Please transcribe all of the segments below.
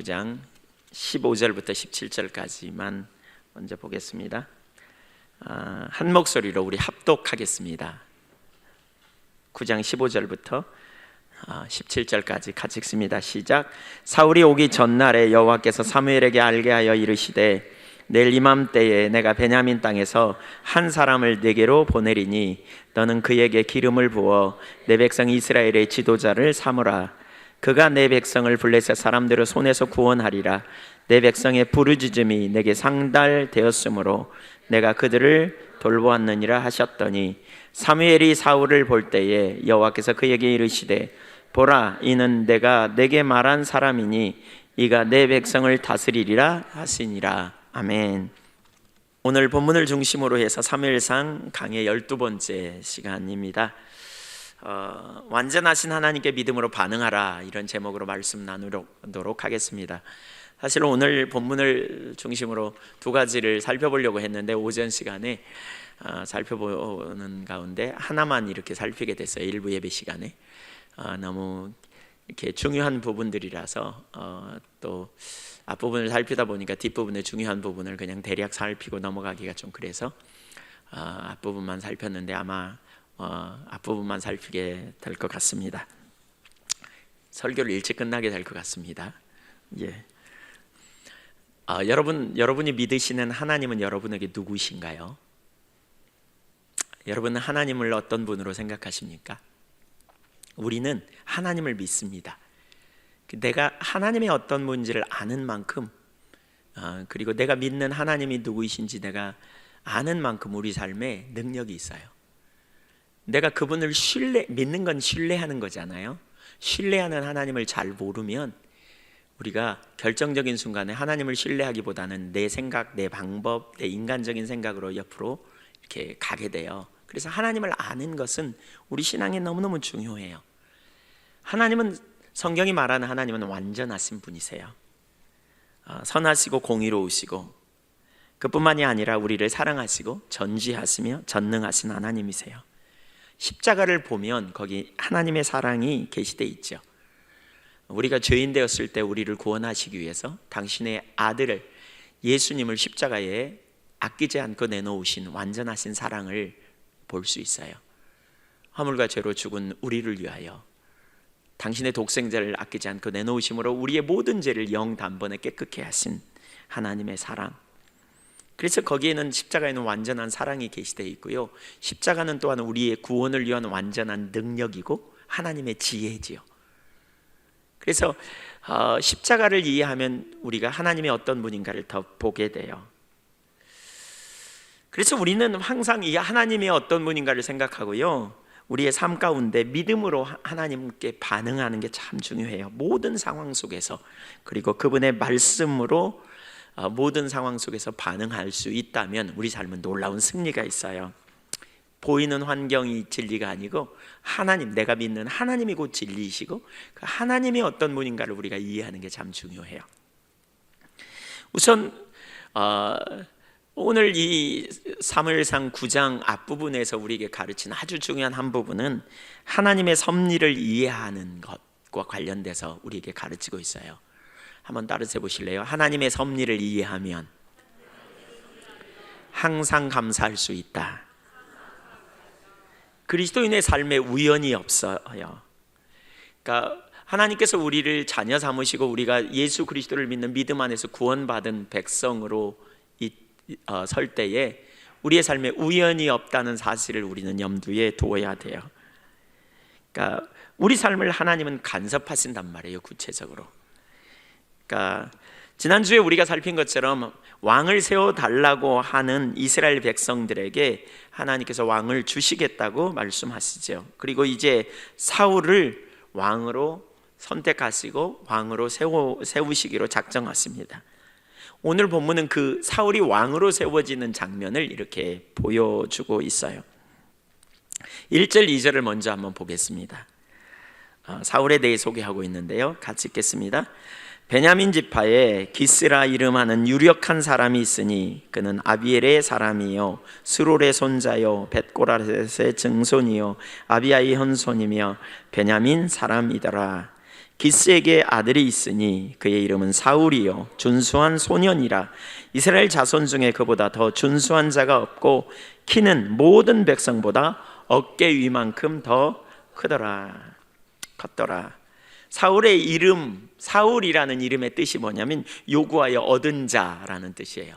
9장 15절부터 17절까지만 먼저 보겠습니다. 한 목소리로 우리 합독하겠습니다. 9장 15절부터 17절까지 같이 읽습니다. 시작. 사울이 오기 전날에 여호와께서 사무엘에게 알게 하여 이르시되 내일 이맘때에 내가 베냐민 땅에서 한 사람을 내게로 보내리니 너는 그에게 기름을 부어 내 백성 이스라엘의 지도자를 삼으라. 그가 내 백성을 블레셋 사람들의 손에서 구원하리라. 내 백성의 부르짖음이 내게 상달되었으므로 내가 그들을 돌보았느니라 하셨더니 사무엘이 사울을 볼 때에 여호와께서 그에게 이르시되 보라, 이는 내가 내게 말한 사람이니 이가 내 백성을 다스리리라 하시니라. 아멘. 오늘 본문을 중심으로 해서 사무엘상 강의 12번째 시간입니다. 완전하신 하나님께 믿음으로 반응하라, 이런 제목으로 말씀 나누도록 하겠습니다. 사실 오늘 본문을 중심으로 두 가지를 살펴보려고 했는데 오전 시간에 살펴보는 가운데 하나만 이렇게 살피게 됐어요. 일부 예배 시간에 너무 이렇게 중요한 부분들이라서 또 앞부분을 살피다 보니까 뒷부분의 중요한 부분을 그냥 대략 살피고 넘어가기가 좀 그래서 앞부분만 살폈는데 아마 앞부분만 살피게 될 것 같습니다. 설교를 일찍 끝나게 될 것 같습니다. 예. 여러분이 믿으시는 하나님은 여러분에게 누구신가요? 여러분은 하나님을 어떤 분으로 생각하십니까? 우리는 하나님을 믿습니다. 내가 하나님의 어떤 분인지를 아는 만큼 그리고 내가 믿는 하나님이 누구이신지 내가 아는 만큼 우리 삶에 능력이 있어요. 내가 그분을 믿는 건 신뢰하는 거잖아요. 신뢰하는 하나님을 잘 모르면 우리가 결정적인 순간에 하나님을 신뢰하기보다는 내 생각, 내 방법, 내 인간적인 생각으로 옆으로 이렇게 가게 돼요. 그래서 하나님을 아는 것은 우리 신앙에 너무너무 중요해요. 하나님은, 성경이 말하는 하나님은 완전하신 분이세요. 선하시고 공의로우시고 그뿐만이 아니라 우리를 사랑하시고 전지하시며 전능하신 하나님이세요. 십자가를 보면 거기 하나님의 사랑이 게시되어 있죠. 우리가 죄인 되었을 때 우리를 구원하시기 위해서 당신의 아들을, 예수님을 십자가에 아끼지 않고 내놓으신 완전하신 사랑을 볼 수 있어요. 허물과 죄로 죽은 우리를 위하여 당신의 독생자를 아끼지 않고 내놓으심으로 우리의 모든 죄를 영단번에 깨끗게 하신 하나님의 사랑. 그래서 거기에는, 십자가에는 완전한 사랑이 게시되어 있고요, 십자가는 또한 우리의 구원을 위한 완전한 능력이고 하나님의 지혜지요. 그래서 십자가를 이해하면 우리가 하나님의 어떤 분인가를 더 보게 돼요. 그래서 우리는 항상 이 하나님의 어떤 분인가를 생각하고요, 우리의 삶 가운데 믿음으로 하나님께 반응하는 게 참 중요해요. 모든 상황 속에서, 그리고 그분의 말씀으로 모든 상황 속에서 반응할 수 있다면 우리 삶은 놀라운 승리가 있어요. 보이는 환경이 진리가 아니고 하나님, 내가 믿는 하나님이 곧 진리이시고 그 하나님이 어떤 분인가를 우리가 이해하는 게 참 중요해요. 우선 오늘 이 사무엘상 9장 앞부분에서 우리에게 가르친 아주 중요한 한 부분은 하나님의 섭리를 이해하는 것과 관련돼서 우리에게 가르치고 있어요. 한번 따라서 보실래요? 하나님의 섭리를 이해하면 항상 감사할 수 있다. 그리스도인의 삶에 우연이 없어요. 그러니까 하나님께서 우리를 자녀 삼으시고 우리가 예수 그리스도를 믿는 믿음 안에서 구원받은 백성으로 설 때에 우리의 삶에 우연이 없다는 사실을 우리는 염두에 두어야 돼요. 그러니까 우리 삶을 하나님은 간섭하신단 말이에요, 구체적으로. 그러니까 지난주에 우리가 살핀 것처럼 왕을 세워달라고 하는 이스라엘 백성들에게 하나님께서 왕을 주시겠다고 말씀하시죠. 그리고 이제 사울을 왕으로 선택하시고 왕으로 세우시기로 작정하십니다. 오늘 본문은 그 사울이 왕으로 세워지는 장면을 이렇게 보여주고 있어요. 1절 2절을 먼저 한번 보겠습니다. 사울에 대해 소개하고 있는데요, 같이 읽겠습니다. 베냐민 지파에 기스라 이름하는 유력한 사람이 있으니 그는 아비엘의 사람이요 스롤의 손자요 벳고라셋의 증손이요 아비아의 현손이며 베냐민 사람이더라. 기스에게 아들이 있으니 그의 이름은 사울이요 준수한 소년이라. 이스라엘 자손 중에 그보다 더 준수한 자가 없고 키는 모든 백성보다 어깨 위만큼 더 컸더라. 사울의 이름, 사울이라는 이름의 뜻이 뭐냐면 요구하여 얻은 자라는 뜻이에요.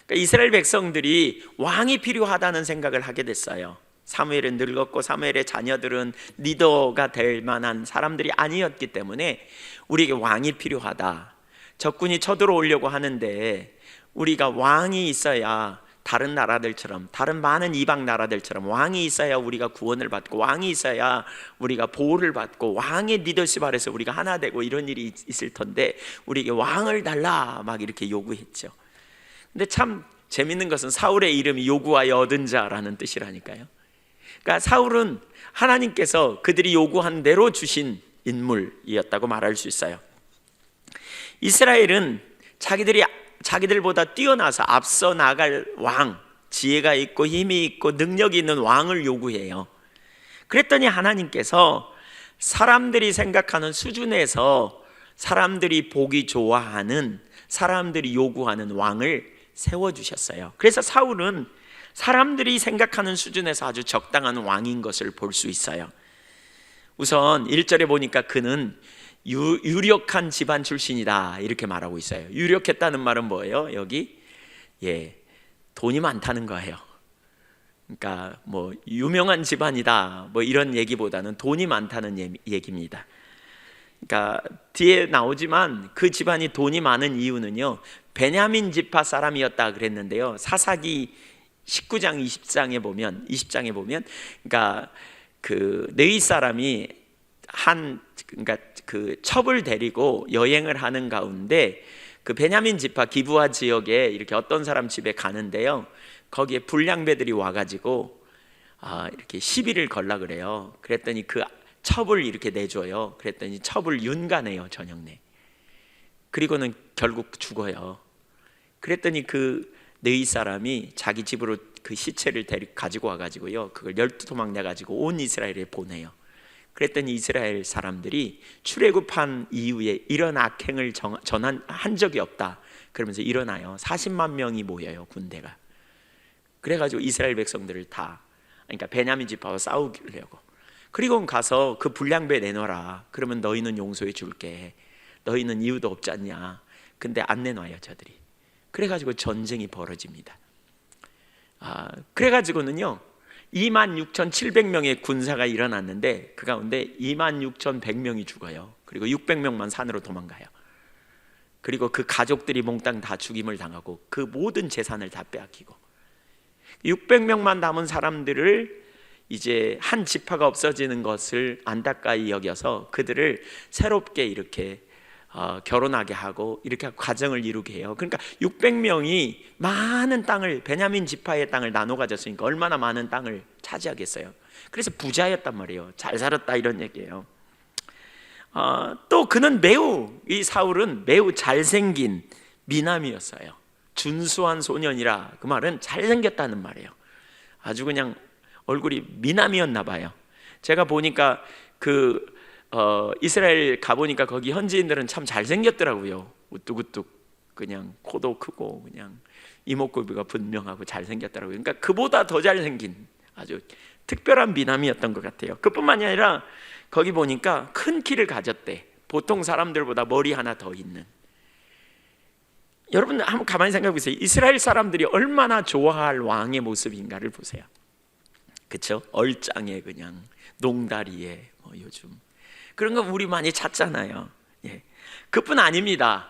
그러니까 이스라엘 백성들이 왕이 필요하다는 생각을 하게 됐어요. 사무엘은 늙었고 사무엘의 자녀들은 리더가 될 만한 사람들이 아니었기 때문에 우리에게 왕이 필요하다. 적군이 쳐들어오려고 하는데 우리가 왕이 있어야, 다른 나라들처럼, 다른 많은 이방 나라들처럼 왕이 있어야 우리가 구원을 받고 왕이 있어야 우리가 보호를 받고 왕의 리더십 아래서 우리가 하나 되고 이런 일이 있을 텐데 우리에게 왕을 달라 막 이렇게 요구했죠. 근데 참 재밌는 것은 사울의 이름이 요구하여 얻은 자라는 뜻이라니까요. 그러니까 사울은 하나님께서 그들이 요구한 대로 주신 인물이었다고 말할 수 있어요. 이스라엘은 자기들보다 뛰어나서 앞서 나갈 왕, 지혜가 있고 힘이 있고 능력이 있는 왕을 요구해요. 그랬더니 하나님께서 사람들이 생각하는 수준에서 사람들이 보기 좋아하는, 사람들이 요구하는 왕을 세워주셨어요. 그래서 사울은 사람들이 생각하는 수준에서 아주 적당한 왕인 것을 볼 수 있어요. 우선 1절에 보니까 그는 유력한 집안 출신이다 이렇게 말하고 있어요. 유력했다는 말은 뭐예요? 여기 돈이 많다는 거예요. 그러니까 뭐 유명한 집안이다 뭐 이런 얘기보다는 돈이 많다는 얘기입니다. 그러니까 뒤에 나오지만 그 집안이 돈이 많은 이유는요, 베냐민 지파 사람이었다 그랬는데요, 사사기 19장 20장에 보면 그러니까 그 느이 사람이 그러니까 그 첩을 데리고 여행을 하는 가운데 그 베냐민 지파 기브아 지역에 이렇게 어떤 사람 집에 가는데요, 거기에 불량배들이 와가지고 이렇게 시비를 걸라 그래요. 그랬더니 그 첩을 이렇게 내줘요. 그랬더니 첩을 윤가내요, 저녁 내. 그리고는 결국 죽어요. 그랬더니 그 느이 사람이 자기 집으로 그 시체를 가지고 와가지고요, 그걸 12토막 내가지고 온 이스라엘에 보내요. 그랬더니 이스라엘 사람들이 출애굽한 이후에 이런 악행을 한 적이 없다 그러면서 일어나요. 40만 명이 모여요, 군대가. 그래가지고 이스라엘 백성들을 다, 그러니까 베냐민 지파와 싸우려고. 그리고 가서 그 불량배 내놔라. 그러면 너희는 용서해 줄게. 너희는 이유도 없지 않냐. 근데 안 내놔요, 저들이. 그래가지고 전쟁이 벌어집니다. 그래가지고는요 26,700명의 군사가 일어났는데 그 가운데 26,100명이 죽어요. 그리고 600명만 산으로 도망가요. 그리고 그 가족들이 몽땅 다 죽임을 당하고 그 모든 재산을 다 빼앗기고 600명만 남은 사람들을 이제 한 지파가 없어지는 것을 안타까이 여겨서 그들을 새롭게 이렇게 결혼하게 하고 이렇게 가정을 이루게 해요. 그러니까 600명이 많은 땅을, 베냐민 지파의 땅을 나눠 가졌으니까 얼마나 많은 땅을 차지하겠어요. 그래서 부자였단 말이에요. 잘 살았다 이런 얘기예요. 또 그는 이 사울은 매우 잘생긴 미남이었어요. 준수한 소년이라, 그 말은 잘생겼다는 말이에요. 아주 그냥 얼굴이 미남이었나 봐요. 제가 보니까 이스라엘 가보니까 거기 현지인들은 참 잘생겼더라고요. 우뚝우뚝 그냥 코도 크고 그냥 이목구비가 분명하고 잘생겼더라고요. 그러니까 그보다 더 잘생긴 아주 특별한 미남이었던 것 같아요. 그뿐만이 아니라 거기 보니까 큰 키를 가졌대. 보통 사람들보다 머리 하나 더 있는. 여러분 한번 가만히 생각해 보세요. 이스라엘 사람들이 얼마나 좋아할 왕의 모습인가를 보세요. 그렇죠? 얼짱에 그냥 농다리에 뭐 요즘 그런 거 우리 많이 찾잖아요. 그뿐 아닙니다.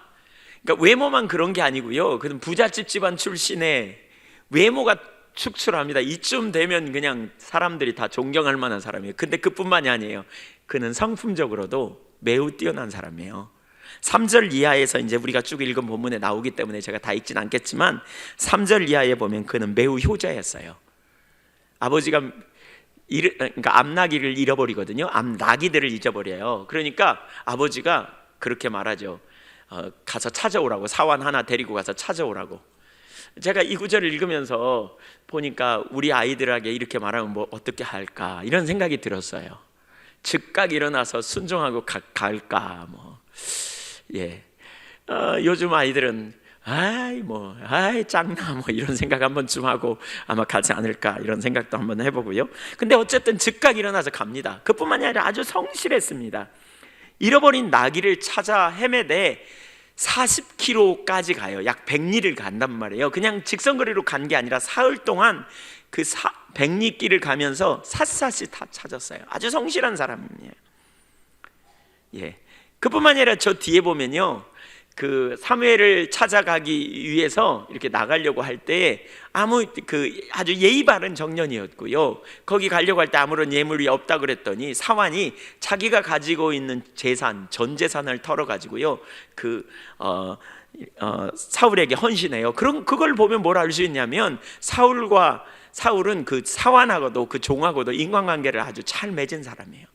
그러니까 외모만 그런 게 아니고요, 그는 부잣집 집안 출신의 외모가 축출합니다. 이쯤 되면 그냥 사람들이 다 존경할 만한 사람이에요. 근데 그뿐만이 아니에요. 그는 성품적으로도 매우 뛰어난 사람이에요. 3절 이하에서 이제 우리가 쭉 읽은 본문에 나오기 때문에 제가 다 읽진 않겠지만 3절 이하에 보면 그는 매우 효자였어요. 아버지가 그러니까 암나기를 잃어버리거든요. 암나기들을 잊어버려요. 그러니까 아버지가 그렇게 말하죠. 가서 찾아오라고, 사환 하나 데리고 가서 찾아오라고. 제가 이 구절을 읽으면서 보니까 우리 아이들에게 이렇게 말하면 뭐 어떻게 할까 이런 생각이 들었어요. 즉각 일어나서 순종하고 갈까 요즘 아이들은 아이 짱나 이런 생각 한 번쯤 하고 아마 가지 않을까 이런 생각도 한번 해보고요. 근데 어쨌든 즉각 일어나서 갑니다. 그뿐만이 아니라 아주 성실했습니다. 잃어버린 나귀를 찾아 헤매되 40km까지 가요. 약 100리를 간단 말이에요. 그냥 직선거리로 간 게 아니라 사흘 동안 그 100리길을 가면서 샅샅이 다 찾았어요. 아주 성실한 사람이에요. 그뿐만이 아니라 저 뒤에 보면요, 그 사무엘을 찾아가기 위해서 이렇게 나가려고 할 때 아주 예의 바른 청년이었고요. 거기 가려고 할 때 아무런 예물이 없다 그랬더니 사환이 자기가 가지고 있는 재산, 전 재산을 털어 가지고요, 사울에게 헌신해요. 그걸 보면 뭘 알 수 있냐면 사울은 그 사환하고도 그 종하고도 인간관계를 아주 잘 맺은 사람이에요.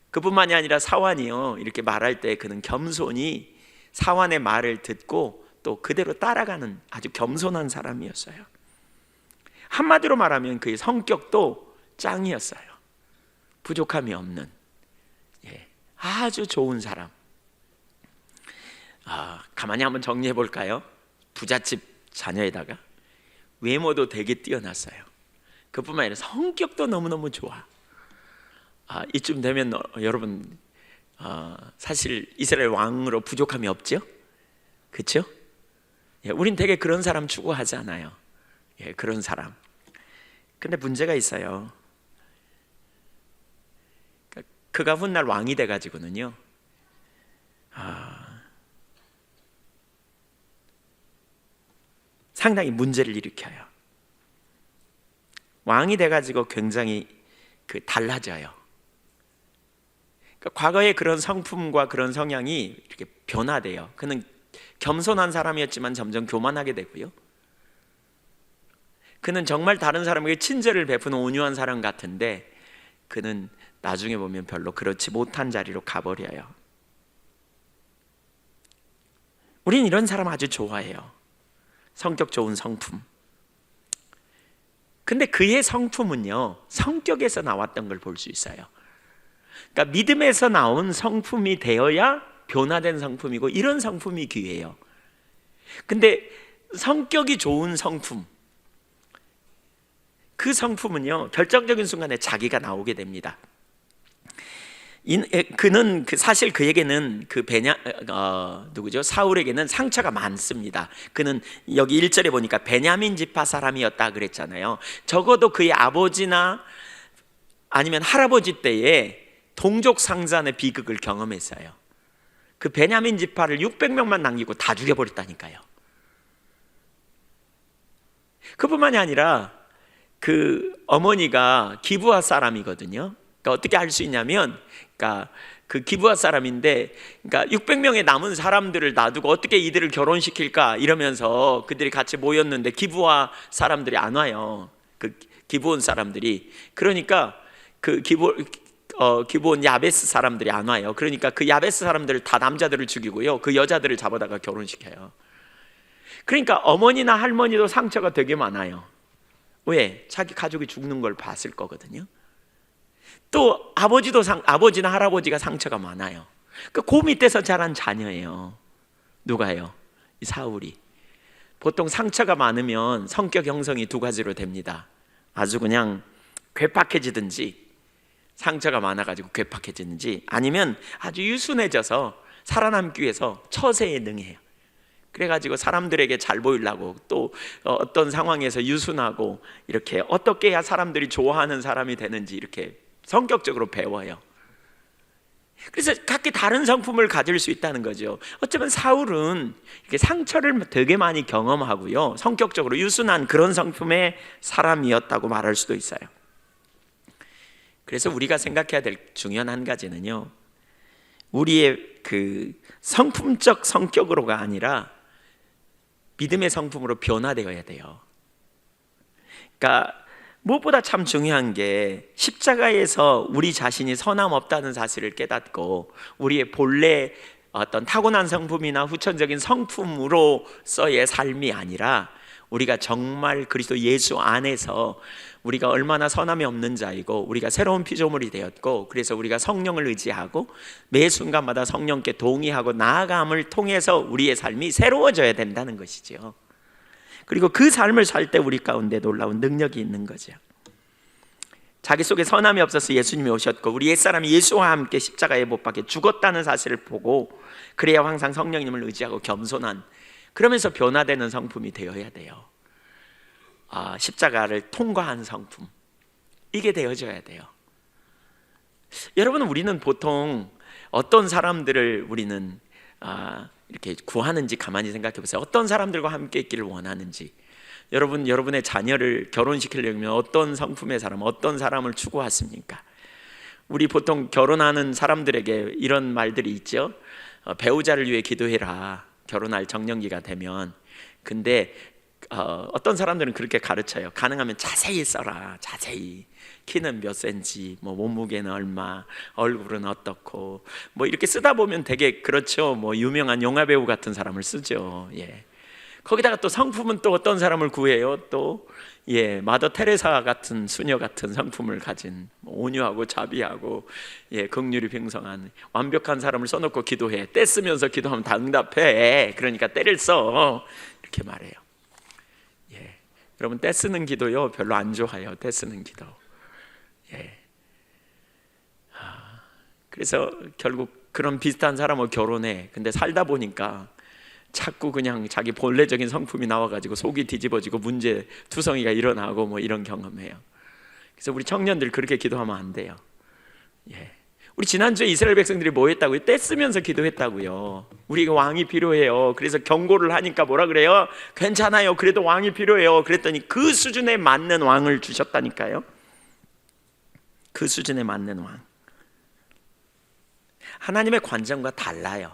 그뿐만이 아니라 사환이요, 이렇게 말할 때 그는 겸손히 사환의 말을 듣고 또 그대로 따라가는 아주 겸손한 사람이었어요. 한마디로 말하면 그의 성격도 짱이었어요. 부족함이 없는 아주 좋은 사람. 가만히 한번 정리해 볼까요? 부잣집 자녀에다가 외모도 되게 뛰어났어요. 그뿐만 아니라 성격도 너무너무 좋아. 이쯤 되면 여러분 사실 이스라엘 왕으로 부족함이 없죠? 그렇죠? 우린 되게 그런 사람 추구하잖아요. 그런 사람. 근데 문제가 있어요. 그가 훗날 왕이 돼가지고는요, 상당히 문제를 일으켜요. 왕이 돼가지고 굉장히 달라져요. 과거의 그런 성품과 그런 성향이 이렇게 변화돼요. 그는 겸손한 사람이었지만 점점 교만하게 되고요. 그는 정말 다른 사람에게 친절을 베푸는 온유한 사람 같은데 그는 나중에 보면 별로 그렇지 못한 자리로 가버려요. 우린 이런 사람 아주 좋아해요. 성격 좋은 성품. 근데 그의 성품은요, 성격에서 나왔던 걸 볼 수 있어요. 그러니까 믿음에서 나온 성품이 되어야 변화된 성품이고, 이런 성품이 귀해요. 근데 성격이 좋은 성품, 그 성품은요, 결정적인 순간에 자기가 나오게 됩니다. 그는 사실 그에게는 사울에게는 상처가 많습니다. 그는 여기 1절에 보니까 베냐민 지파 사람이었다 그랬잖아요. 적어도 그의 아버지나 아니면 할아버지 때에 동족 상잔의 비극을 경험했어요. 그 베냐민 지파를 600명만 남기고 다 죽여버렸다니까요. 그뿐만이 아니라 그 어머니가 기브아 사람이거든요. 그러니까 어떻게 알 수 있냐면, 그 기브아 사람인데, 600명의 남은 사람들을 놔두고 어떻게 이들을 결혼시킬까 이러면서 그들이 같이 모였는데 기브아 사람들이 안 와요. 그 기브온 사람들이. 그러니까 그 기브온 야베스 사람들이 안 와요. 그러니까 그 야베스 사람들 다 남자들을 죽이고요, 그 여자들을 잡아다가 결혼시켜요. 그러니까 어머니나 할머니도 상처가 되게 많아요. 왜? 자기 가족이 죽는 걸 봤을 거거든요. 또 아버지나 할아버지가 상처가 많아요. 그 밑에서 자란 자녀예요. 누가요? 이 사울이. 보통 상처가 많으면 성격 형성이 두 가지로 됩니다. 아주 그냥 괴팍해지든지, 상처가 많아가지고 괴팍해지는지, 아니면 아주 유순해져서 살아남기 위해서 처세에 능해요. 그래가지고 사람들에게 잘 보이려고, 또 어떤 상황에서 유순하고, 이렇게 어떻게 해야 사람들이 좋아하는 사람이 되는지 이렇게 성격적으로 배워요. 그래서 각기 다른 성품을 가질 수 있다는 거죠. 어쩌면 사울은 이렇게 상처를 되게 많이 경험하고요, 성격적으로 유순한 그런 성품의 사람이었다고 말할 수도 있어요. 그래서 우리가 생각해야 될 중요한 한 가지는요, 우리의 그 성품적 성격으로가 아니라 믿음의 성품으로 변화되어야 돼요. 그러니까 무엇보다 참 중요한 게, 십자가에서 우리 자신이 선함 없다는 사실을 깨닫고 우리의 본래 어떤 타고난 성품이나 후천적인 성품으로서의 삶이 아니라 우리가 정말 그리스도 예수 안에서 우리가 얼마나 선함이 없는 자이고 우리가 새로운 피조물이 되었고, 그래서 우리가 성령을 의지하고 매 순간마다 성령께 동의하고 나아감을 통해서 우리의 삶이 새로워져야 된다는 것이죠. 그리고 그 삶을 살 때 우리 가운데 놀라운 능력이 있는 거죠. 자기 속에 선함이 없어서 예수님이 오셨고 우리 옛사람이 예수와 함께 십자가에 못 박혀 죽었다는 사실을 보고, 그래야 항상 성령님을 의지하고 겸손한, 그러면서 변화되는 성품이 되어야 돼요. 십자가를 통과한 성품, 이게 되어져야 돼요. 여러분, 우리는 보통 어떤 사람들을 우리는 이렇게 구하는지 가만히 생각해 보세요. 어떤 사람들과 함께 있기를 원하는지. 여러분의 자녀를 결혼시키려면 어떤 성품의 사람, 어떤 사람을 추구하십니까? 우리 보통 결혼하는 사람들에게 이런 말들이 있죠. 배우자를 위해 기도해라, 결혼할 정년기가 되면. 근데 어떤 사람들은 그렇게 가르쳐요. 가능하면 자세히 써라, 자세히. 키는 몇 센치, 뭐 몸무게는 얼마, 얼굴은 어떻고, 뭐 이렇게 쓰다 보면 되게 그렇죠. 뭐 유명한 영화 배우 같은 사람을 쓰죠. 예. 거기다가 또 성품은 또 어떤 사람을 구해요? 또 마더 테레사 같은 수녀 같은 성품을 가진, 온유하고 자비하고 긍휼이 병성한 완벽한 사람을 써놓고 기도해. 떼 쓰면서 기도하면 다 응답해. 그러니까 떼를 써, 이렇게 말해요. 여러분, 떼 쓰는 기도요 별로 안 좋아요. 떼 쓰는 기도. 그래서 결국 그런 비슷한 사람하고 결혼해. 근데 살다 보니까 자꾸 그냥 자기 본래적인 성품이 나와가지고 속이 뒤집어지고 문제 투성이가 일어나고 뭐 이런 경험해요. 그래서 우리 청년들 그렇게 기도하면 안 돼요. 우리 지난주에 이스라엘 백성들이 뭐 했다고요? 떼 쓰면서 기도했다고요. 우리가 왕이 필요해요. 그래서 경고를 하니까 뭐라 그래요? 괜찮아요, 그래도 왕이 필요해요. 그랬더니 그 수준에 맞는 왕을 주셨다니까요. 그 수준에 맞는 왕. 하나님의 관점과 달라요.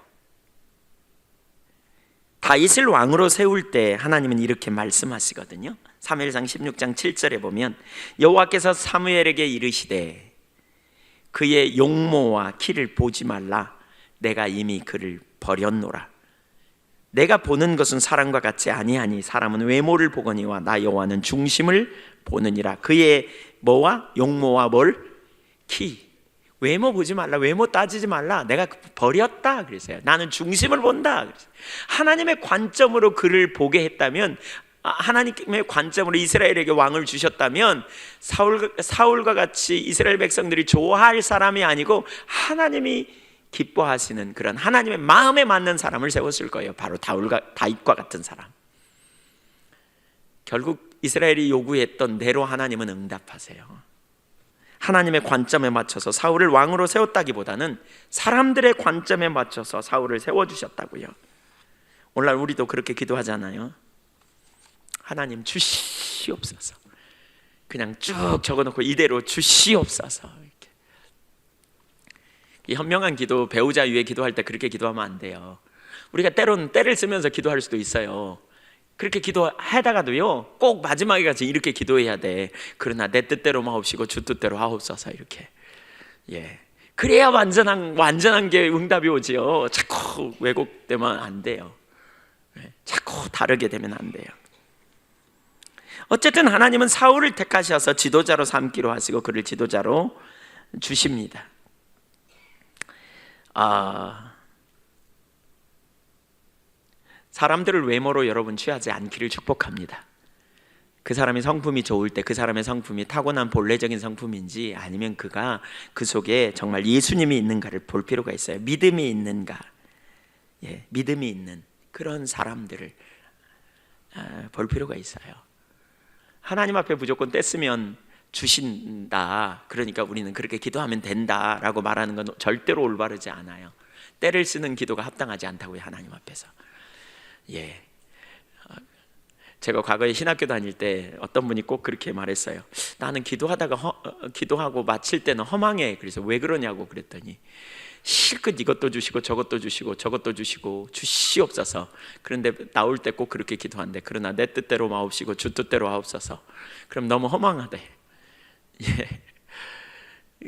다윗을 왕으로 세울 때 하나님은 이렇게 말씀하시거든요. 사무엘상 16장 7절에 보면 여호와께서 사무엘에게 이르시되 그의 용모와 키를 보지 말라. 내가 이미 그를 버렸노라. 내가 보는 것은 사람과 같지 아니하니 사람은 외모를 보거니와 나 여호와는 중심을 보느니라. 그의 뭐와 용모와 뭘? 키. 외모 보지 말라, 외모 따지지 말라. 내가 버렸다 그랬어요. 나는 중심을 본다 그랬어요. 하나님의 관점으로 그를 보게 했다면, 하나님의 관점으로 이스라엘에게 왕을 주셨다면 사울과 같이 이스라엘 백성들이 좋아할 사람이 아니고 하나님이 기뻐하시는 그런 하나님의 마음에 맞는 사람을 세웠을 거예요. 바로 다윗과 같은 사람. 결국 이스라엘이 요구했던 대로 하나님은 응답하세요. 하나님의 관점에 맞춰서 사울을 왕으로 세웠다기보다는 사람들의 관점에 맞춰서 사울을 세워주셨다고요. 오늘날 우리도 그렇게 기도하잖아요. 하나님 주시옵소서. 그냥 쭉 적어놓고 이대로 주시옵소서. 이렇게. 이 현명한 기도, 배우자 위해 기도할 때 그렇게 기도하면 안 돼요. 우리가 때로는 때를 쓰면서 기도할 수도 있어요. 그렇게 기도하다가도요 꼭 마지막에 가서 이렇게 기도해야 돼. 그러나 내 뜻대로 마옵시고 주 뜻대로 하옵소서. 이렇게. 그래야 완전한 게 응답이 오지요. 자꾸 왜곡되면 안 돼요. 자꾸 다르게 되면 안 돼요. 어쨌든 하나님은 사울을 택하셔서 지도자로 삼기로 하시고 그를 지도자로 주십니다. 사람들을 외모로 여러분 취하지 않기를 축복합니다. 그 사람이 성품이 좋을 때 그 사람의 성품이 타고난 본래적인 성품인지 아니면 그가 그 속에 정말 예수님이 있는가를 볼 필요가 있어요. 믿음이 있는가, 믿음이 있는 그런 사람들을 볼 필요가 있어요. 하나님 앞에 무조건 떼쓰면 주신다, 그러니까 우리는 그렇게 기도하면 된다라고 말하는 건 절대로 올바르지 않아요. 때를 쓰는 기도가 합당하지 않다고요, 하나님 앞에서. 제가 과거에 신학교 다닐 때 어떤 분이 꼭 그렇게 말했어요. 나는 기도하다가 기도하고 마칠 때는 허망해. 그래서 왜 그러냐고 그랬더니 실컷 이것도 주시고 저것도 주시고 저것도 주시고 주시옵소서. 그런데 나올 때 꼭 그렇게 기도한대. 그러나 내 뜻대로 마옵시고 주 뜻대로 하옵소서. 그럼 너무 허망하대.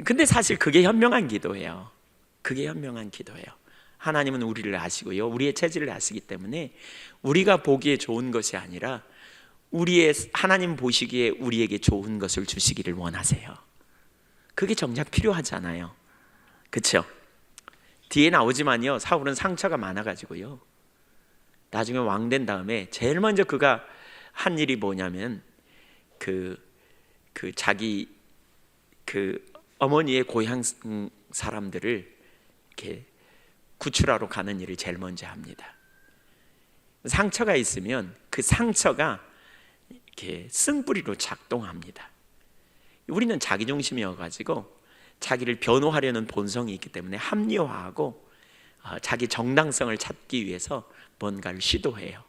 근데 사실 그게 현명한 기도예요. 그게 현명한 기도예요. 하나님은 우리를 아시고요, 우리의 체질을 아시기 때문에 우리가 보기에 좋은 것이 아니라 우리의 하나님 보시기에 우리에게 좋은 것을 주시기를 원하세요. 그게 정작 필요하잖아요. 그렇죠? 뒤에 나오지만요, 사울은 상처가 많아가지고요, 나중에 왕 된 다음에 제일 먼저 그가 한 일이 뭐냐면 자기 어머니의 고향 사람들을 이렇게 구출하러 가는 일을 제일 먼저 합니다. 상처가 있으면 그 상처가 이렇게 쓴뿌리로 작동합니다. 우리는 자기중심이어가지고 자기를 변호하려는 본성이 있기 때문에 합리화하고 자기 정당성을 찾기 위해서 뭔가를 시도해요.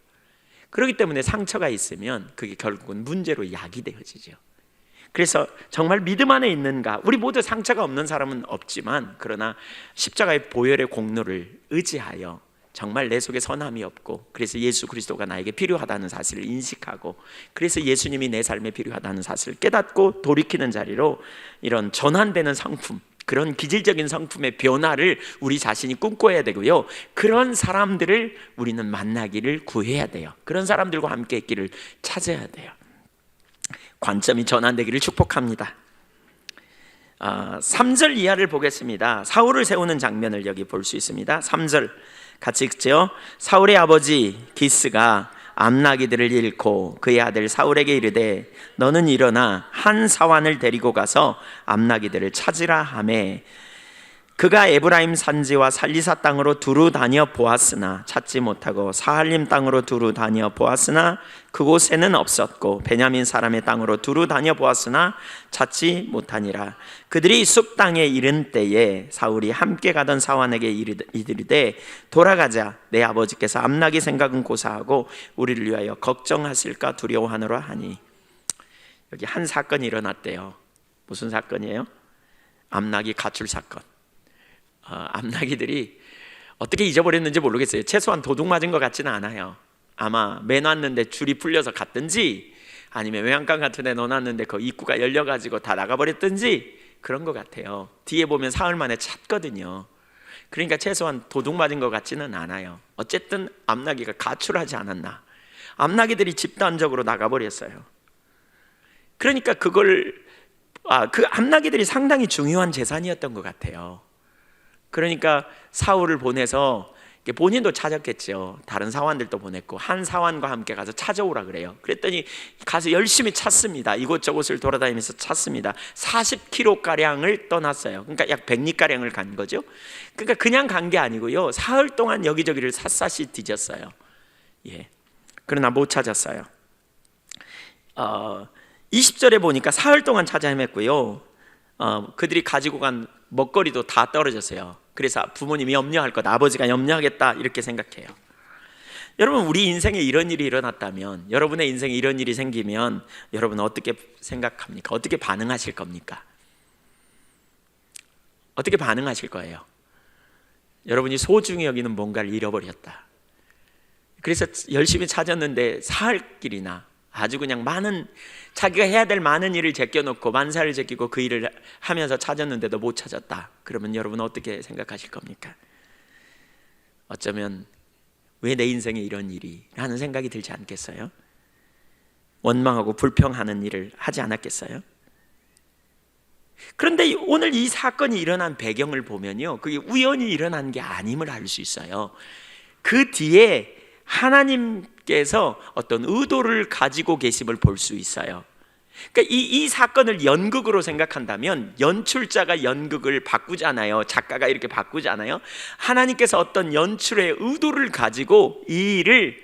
그렇기 때문에 상처가 있으면 그게 결국은 문제로 야기되어지죠. 그래서 정말 믿음 안에 있는가? 우리 모두 상처가 없는 사람은 없지만, 그러나 십자가의 보혈의 공로를 의지하여 정말 내 속에 선함이 없고, 그래서 예수 그리스도가 나에게 필요하다는 사실을 인식하고, 그래서 예수님이 내 삶에 필요하다는 사실을 깨닫고 돌이키는 자리로 이런 전환되는 성품, 그런 기질적인 성품의 변화를 우리 자신이 꿈꿔야 되고요, 그런 사람들을 우리는 만나기를 구해야 돼요. 그런 사람들과 함께 있기를 찾아야 돼요. 관점이 전환되기를 축복합니다. 3절 이하를 보겠습니다. 사울을 세우는 장면을 여기 볼 수 있습니다. 3절 같이 읽죠. 사울의 아버지 기스가 암나기들을 잃고 그의 아들 사울에게 이르되 너는 일어나 한 사환을 데리고 가서 암나기들을 찾으라 하매, 그가 에브라임 산지와 살리사 땅으로 두루 다녀 보았으나 찾지 못하고 사할림 땅으로 두루 다녀 보았으나 그곳에는 없었고 베냐민 사람의 땅으로 두루 다녀 보았으나 찾지 못하니라. 그들이 숲 땅에 이른 때에 사울이 함께 가던 사환에게 이르되 돌아가자, 내 아버지께서 암나기 생각은 고사하고 우리를 위하여 걱정하실까 두려워하노라 하니. 여기 한 사건이 일어났대요. 무슨 사건이에요? 암나기 가출 사건. 암나기들이 어떻게 잊어버렸는지 모르겠어요. 최소한 도둑 맞은 것 같지는 않아요. 아마 매놨는데 줄이 풀려서 갔든지, 아니면 외양간 같은 데 넣어놨는데 그 입구가 열려가지고 다 나가버렸든지 그런 것 같아요. 뒤에 보면 사흘 만에 찾거든요. 그러니까 최소한 도둑 맞은 것 같지는 않아요. 어쨌든 암나기가 가출하지 않았나. 암나기들이 집단적으로 나가버렸어요. 그러니까 그 암나기들이 상당히 중요한 재산이었던 것 같아요. 그러니까 사울을 보내서, 본인도 찾았겠죠. 다른 사환들도 보냈고 한 사환과 함께 가서 찾아오라 그래요. 그랬더니 가서 열심히 찾습니다. 이곳저곳을 돌아다니면서 찾습니다. 40km가량을 떠났어요. 그러니까 약 100리가량을 간 거죠. 그러니까 그냥 간 게 아니고요, 사흘 동안 여기저기를 샅샅이 뒤졌어요. 그러나 못 찾았어요. 20절에 보니까 사흘 동안 찾아 헤맸고요, 그들이 가지고 간 먹거리도 다 떨어졌어요. 그래서 부모님이 염려할 것, 아버지가 염려하겠다, 이렇게 생각해요. 여러분, 우리 인생에 이런 일이 일어났다면, 여러분의 인생에 이런 일이 생기면 여러분은 어떻게 생각합니까? 어떻게 반응하실 겁니까? 어떻게 반응하실 거예요? 여러분이 소중히 여기는 뭔가를 잃어버렸다. 그래서 열심히 찾았는데 사흘길이나 아주 그냥 자기가 해야 될 많은 일을 제껴놓고 만사를 제끼고 그 일을 하면서 찾았는데도 못 찾았다. 그러면 여러분은 어떻게 생각하실 겁니까? 어쩌면 왜 내 인생에 이런 일이? 라는 생각이 들지 않겠어요? 원망하고 불평하는 일을 하지 않았겠어요? 그런데 오늘 이 사건이 일어난 배경을 보면요, 그게 우연히 일어난 게 아님을 알 수 있어요. 그 뒤에 하나님께서 어떤 의도를 가지고 계심을 볼 수 있어요. 그러니까 이 사건을 연극으로 생각한다면, 연출자가 연극을 바꾸잖아요. 작가가 이렇게 바꾸잖아요. 하나님께서 어떤 연출의 의도를 가지고 이 일을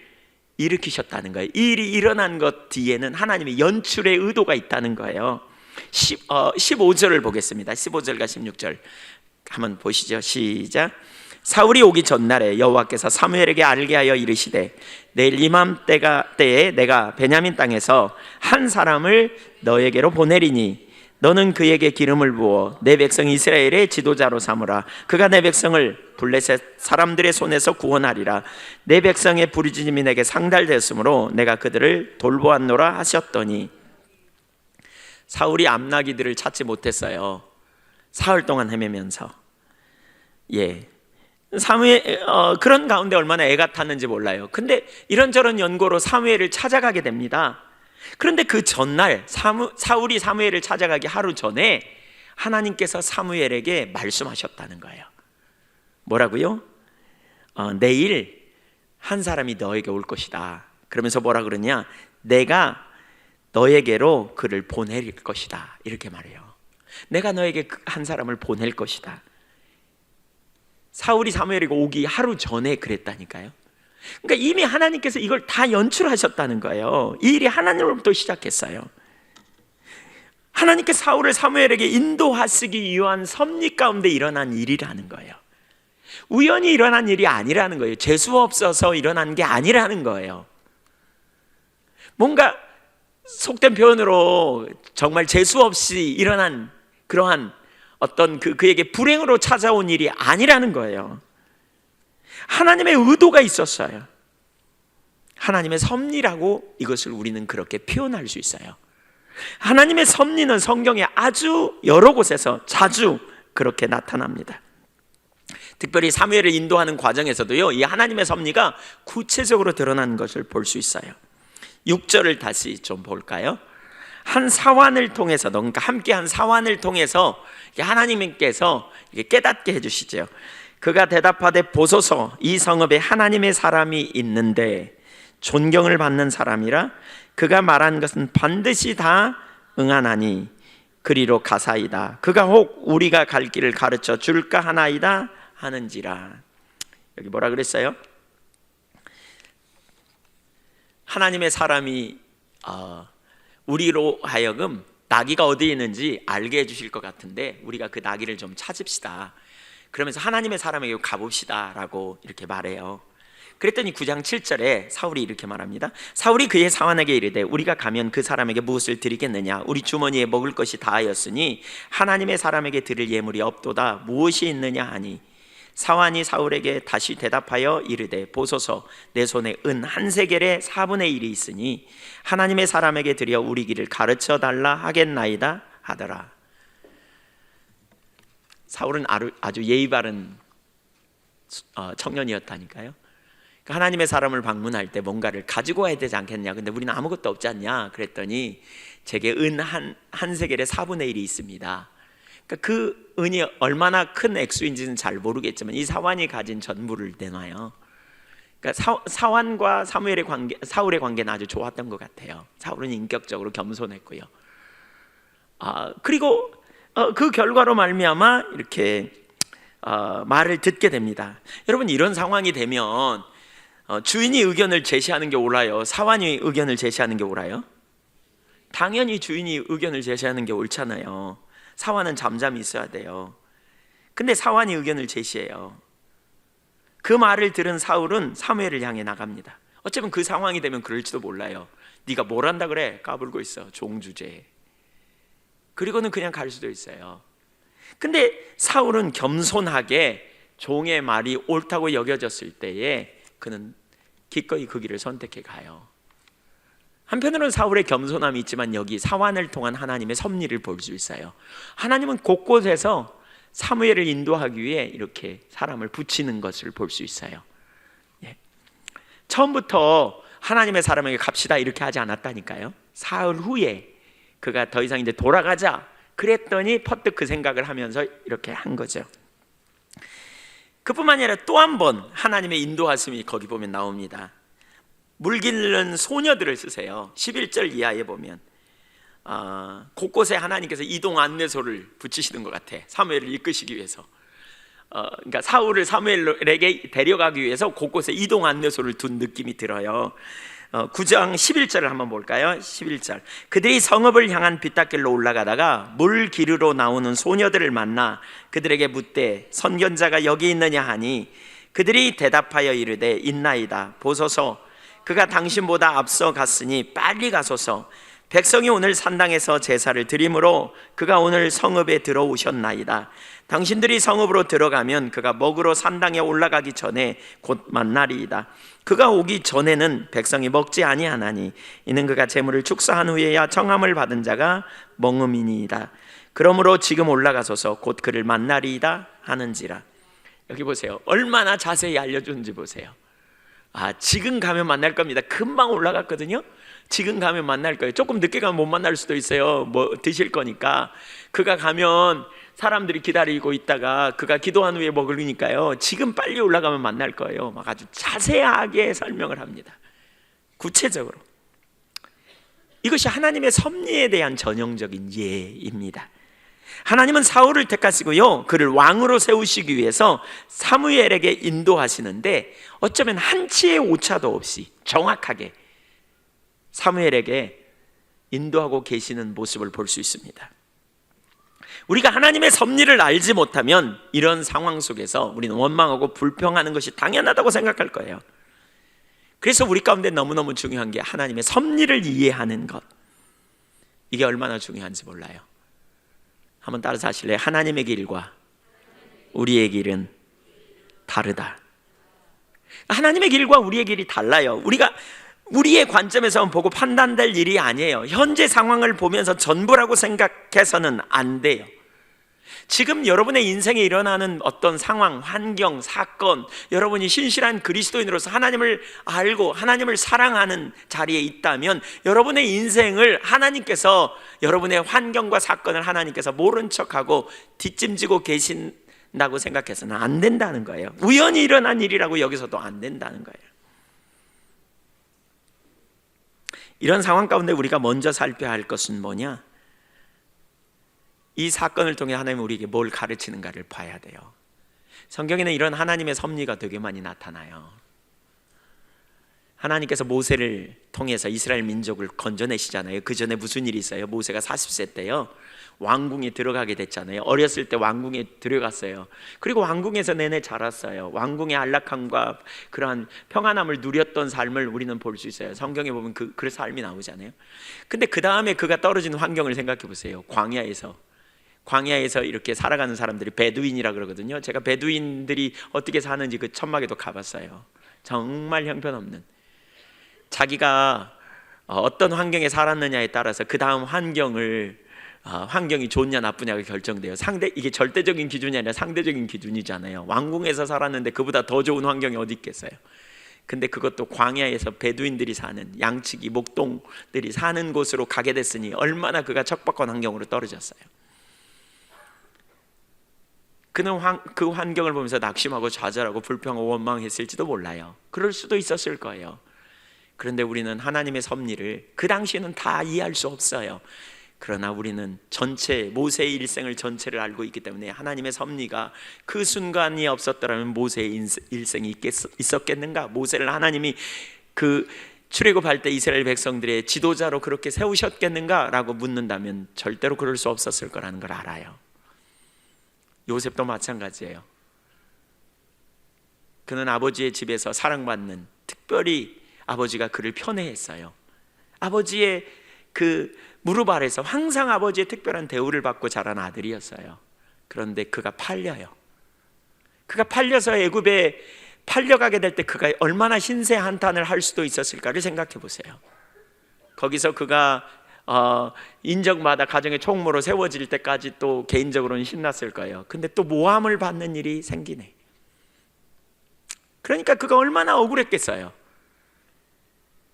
일으키셨다는 거예요. 이 일이 일어난 것 뒤에는 하나님의 연출의 의도가 있다는 거예요. 15절을 보겠습니다. 15절과 16절 한번 보시죠. 시작. 사울이 오기 전날에 여호와께서 사무엘에게 알게 하여 이르시되 내일 이맘때에 내가 베냐민 땅에서 한 사람을 너에게로 보내리니 너는 그에게 기름을 부어 내 백성 이스라엘의 지도자로 삼으라. 그가 내 백성을 블레셋 사람들의 손에서 구원하리라. 내 백성의 부르짖음이 내게 상달되었으므로 내가 그들을 돌보았노라 하셨더니, 사울이 암나기들을 찾지 못했어요. 사흘 동안 헤매면서. 그런 가운데 얼마나 애가 탔는지 몰라요. 근데 이런저런 연고로 사무엘을 찾아가게 됩니다. 그런데 그 전날 사울이 사무엘을 찾아가기 하루 전에 하나님께서 사무엘에게 말씀하셨다는 거예요. 뭐라고요? 내일 한 사람이 너에게 올 것이다. 그러면서 뭐라 그러냐? 내가 너에게로 그를 보낼 것이다. 이렇게 말해요. 내가 너에게 한 사람을 보낼 것이다. 사울이 사무엘에게 오기 하루 전에 그랬다니까요. 그러니까 이미 하나님께서 이걸 다 연출하셨다는 거예요. 이 일이 하나님으로부터 시작했어요. 하나님께서 사울을 사무엘에게 인도하시기 위한 섭리 가운데 일어난 일이라는 거예요. 우연히 일어난 일이 아니라는 거예요. 재수 없어서 일어난 게 아니라는 거예요. 뭔가 속된 표현으로 정말 재수 없이 일어난 그러한 어떤 그에게 불행으로 찾아온 일이 아니라는 거예요. 하나님의 의도가 있었어요. 하나님의 섭리라고 이것을 우리는 그렇게 표현할 수 있어요. 하나님의 섭리는 성경에 아주 여러 곳에서 자주 그렇게 나타납니다. 특별히 사무엘을 인도하는 과정에서도요, 이 하나님의 섭리가 구체적으로 드러난 것을 볼 수 있어요. 6절을 다시 좀 볼까요? 한 사환을 통해서도, 그러니까 함께한 사환을 통해서 하나님께서 깨닫게 해주시죠. 그가 대답하되 보소서, 이 성읍에 하나님의 사람이 있는데 존경을 받는 사람이라 그가 말한 것은 반드시 다 응하나니 그리로 가사이다. 그가 혹 우리가 갈 길을 가르쳐 줄까 하나이다 하는지라. 여기 뭐라 그랬어요? 하나님의 사람이 우리로 하여금 나귀가 어디에 있는지 알게 해주실 것 같은데 우리가 그 나귀를 좀 찾읍시다. 그러면서 하나님의 사람에게 가봅시다 라고 이렇게 말해요. 그랬더니 9장 7절에 사울이 이렇게 말합니다. 사울이 그의 사환에게 이르되 우리가 가면 그 사람에게 무엇을 드리겠느냐? 우리 주머니에 먹을 것이 다하였으니 하나님의 사람에게 드릴 예물이 없도다. 무엇이 있느냐 하니 사환이 사울에게 다시 대답하여 이르되 보소서, 내 손에 은 한 세겔의 4분의 1이 있으니 하나님의 사람에게 드려 우리 길을 가르쳐 달라 하겠나이다 하더라. 사울은 아주 예의 바른 청년이었다니까요. 그러니까 하나님의 사람을 방문할 때 뭔가를 가지고 와야 되지 않겠냐? 근데 우리는 아무것도 없지 않냐? 그랬더니 제게 은 한 세겔의 4분의 1이 있습니다. 그러니까 그 은이 얼마나 큰 액수인지는 잘 모르겠지만 이 사환이 가진 전부를 내놔요. 그러니까 사환과 사울의 관계는 아주 좋았던 것 같아요. 사울은 인격적으로 겸손했고요. 그리고 그 결과로 말미암아 이렇게 말을 듣게 됩니다. 여러분, 이런 상황이 되면 주인이 의견을 제시하는 게 옳아요? 사환이 의견을 제시하는 게 옳아요? 당연히 주인이 의견을 제시하는 게 옳잖아요. 사환은 잠잠히 있어야 돼요. 근데 사환이 의견을 제시해요. 그 말을 들은 사울은 사무엘을 향해 나갑니다. 어쩌면 그 상황이 되면 그럴지도 몰라요. 네가 뭘 한다 그래? 까불고 있어. 종주제. 그리고는 그냥 갈 수도 있어요. 근데 사울은 겸손하게 종의 말이 옳다고 여겨졌을 때에 그는 기꺼이 그 길을 선택해 가요. 한편으로는 사울의 겸손함이 있지만 여기 사환을 통한 하나님의 섭리를 볼 수 있어요. 하나님은 곳곳에서 사무엘을 인도하기 위해 이렇게 사람을 붙이는 것을 볼 수 있어요. 처음부터 하나님의 사람에게 갑시다 이렇게 하지 않았다니까요. 사흘 후에 그가 더 이상 이제 돌아가자 그랬더니 퍼뜩 그 생각을 하면서 이렇게 한 거죠. 그뿐만 아니라 또 한 번 하나님의 인도하심이 거기 보면 나옵니다. 물 기르는 소녀들을 쓰세요. 11절 이하에 보면 곳곳에 하나님께서 이동 안내소를 붙이시는 것 같아. 사무엘을 이끄시기 위해서. 그러니까 사울을 사무엘에게 데려가기 위해서 곳곳에 이동 안내소를 둔 느낌이 들어요. 9장 11절을 한번 볼까요? 11절. 그들이 성읍을 향한 빗닦길로 올라가다가 물 기르러 나오는 소녀들을 만나 그들에게 묻되 선견자가 여기 있느냐 하니 그들이 대답하여 이르되 있나이다. 보소서, 그가 당신보다 앞서 갔으니 빨리 가소서. 백성이 오늘 산당에서 제사를 드리므로 그가 오늘 성읍에 들어오셨나이다. 당신들이 성읍으로 들어가면 그가 먹으러 산당에 올라가기 전에 곧 만나리이다. 그가 오기 전에는 백성이 먹지 아니하나니 이는 그가 제물을 축사한 후에야 정함을 받은 자가 먹음이니이다. 그러므로 지금 올라가소서 곧 그를 만나리이다 하는지라. 여기 보세요. 얼마나 자세히 알려주는지 보세요. 지금 가면 만날 겁니다. 금방 올라갔거든요. 지금 가면 만날 거예요. 조금 늦게 가면 못 만날 수도 있어요. 뭐 드실 거니까. 그가 가면 사람들이 기다리고 있다가 그가 기도한 후에 먹으니까요, 지금 빨리 올라가면 만날 거예요. 막 아주 자세하게 설명을 합니다. 구체적으로. 이것이 하나님의 섭리에 대한 전형적인 예입니다. 하나님은 사울을 택하시고요, 그를 왕으로 세우시기 위해서 사무엘에게 인도하시는데 어쩌면 한치의 오차도 없이 정확하게 사무엘에게 인도하고 계시는 모습을 볼 수 있습니다. 우리가 하나님의 섭리를 알지 못하면 이런 상황 속에서 우리는 원망하고 불평하는 것이 당연하다고 생각할 거예요. 그래서 우리 가운데 너무너무 중요한 게 하나님의 섭리를 이해하는 것, 이게 얼마나 중요한지 몰라요. 한번 따라서 하실래요? 하나님의 길과 우리의 길은 다르다. 하나님의 길과 우리의 길이 달라요. 우리가 우리의 관점에서 보고 판단될 일이 아니에요. 현재 상황을 보면서 전부라고 생각해서는 안 돼요. 지금 여러분의 인생에 일어나는 어떤 상황, 환경, 사건, 여러분이 신실한 그리스도인으로서 하나님을 알고 하나님을 사랑하는 자리에 있다면 여러분의 인생을 하나님께서, 여러분의 환경과 사건을 하나님께서 모른 척하고 뒷짐지고 계신다고 생각해서는 안 된다는 거예요. 우연히 일어난 일이라고 여기서도 안 된다는 거예요. 이런 상황 가운데 우리가 먼저 살펴야 할 것은 뭐냐? 이 사건을 통해 하나님은 우리에게 뭘 가르치는가를 봐야 돼요. 성경에는 이런 하나님의 섭리가 되게 많이 나타나요. 하나님께서 모세를 통해서 이스라엘 민족을 건져내시잖아요. 그 전에 무슨 일이 있어요? 모세가 40세 때요, 왕궁에 들어가게 됐잖아요. 어렸을 때 왕궁에 들어갔어요. 그리고 왕궁에서 내내 자랐어요. 왕궁의 안락함과 그러한 평안함을 누렸던 삶을 우리는 볼 수 있어요. 성경에 보면 그 삶이 나오잖아요. 근데 그 다음에 그가 떨어진 환경을 생각해 보세요. 광야에서 이렇게 살아가는 사람들이 베두인이라 그러거든요. 제가 베두인들이 어떻게 사는지 그 천막에도 가봤어요. 정말 형편없는, 자기가 어떤 환경에 살았느냐에 따라서 그 다음 환경이 좋냐 나쁘냐가 결정돼요. 이게 절대적인 기준이 아니라 상대적인 기준이잖아요. 왕궁에서 살았는데 그보다 더 좋은 환경이 어디 있겠어요. 근데 그것도 광야에서 베두인들이 사는, 양치기 목동들이 사는 곳으로 가게 됐으니 얼마나 그가 척박한 환경으로 떨어졌어요. 그는 그 환경을 보면서 낙심하고 좌절하고 불평하고 원망했을지도 몰라요. 그럴 수도 있었을 거예요. 그런데 우리는 하나님의 섭리를 그 당시에는 다 이해할 수 없어요. 그러나 우리는 모세의 일생을 전체를 알고 있기 때문에 하나님의 섭리가 그 순간이 없었더라면 모세의 일생이 있었겠는가? 모세를 하나님이 그 출애굽할 때 이스라엘 백성들의 지도자로 그렇게 세우셨겠는가? 라고 묻는다면 절대로 그럴 수 없었을 거라는 걸 알아요. 요셉도 마찬가지예요. 그는 아버지의 집에서 사랑받는, 특별히 아버지가 그를 편애했어요. 아버지의 그 무릎 아래서 항상 아버지의 특별한 대우를 받고 자란 아들이었어요. 그런데 그가 팔려요. 그가 팔려서 애굽에 팔려가게 될 때 그가 얼마나 신세 한탄을 할 수도 있었을까를 생각해 보세요. 거기서 그가 인정받아 가정의 총무로 세워질 때까지 또 개인적으로는 신났을 거예요. 근데 또 모함을 받는 일이 생기네. 그러니까 그가 얼마나 억울했겠어요.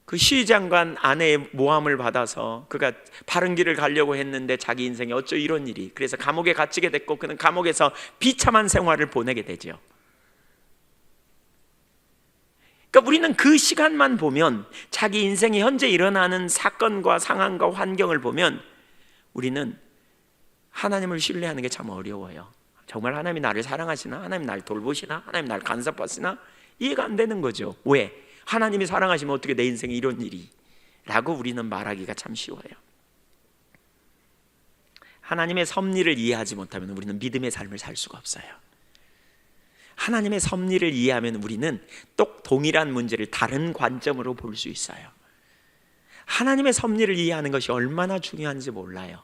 그 시장관 아내의 모함을 받아서 그가 바른 길을 가려고 했는데 자기 인생에 어쩌 이런 일이, 그래서 감옥에 갇히게 됐고 그는 감옥에서 비참한 생활을 보내게 되죠. 그러니까 우리는 그 시간만 보면, 자기 인생에 현재 일어나는 사건과 상황과 환경을 보면 우리는 하나님을 신뢰하는 게 참 어려워요. 정말 하나님이 나를 사랑하시나? 하나님이 나를 돌보시나? 하나님이 나를 간섭하시나? 이해가 안 되는 거죠. 왜? 하나님이 사랑하시면 어떻게 내 인생에 이런 일이? 라고 우리는 말하기가 참 쉬워요. 하나님의 섭리를 이해하지 못하면 우리는 믿음의 삶을 살 수가 없어요. 하나님의 섭리를 이해하면 우리는 또 동일한 문제를 다른 관점으로 볼 수 있어요. 하나님의 섭리를 이해하는 것이 얼마나 중요한지 몰라요.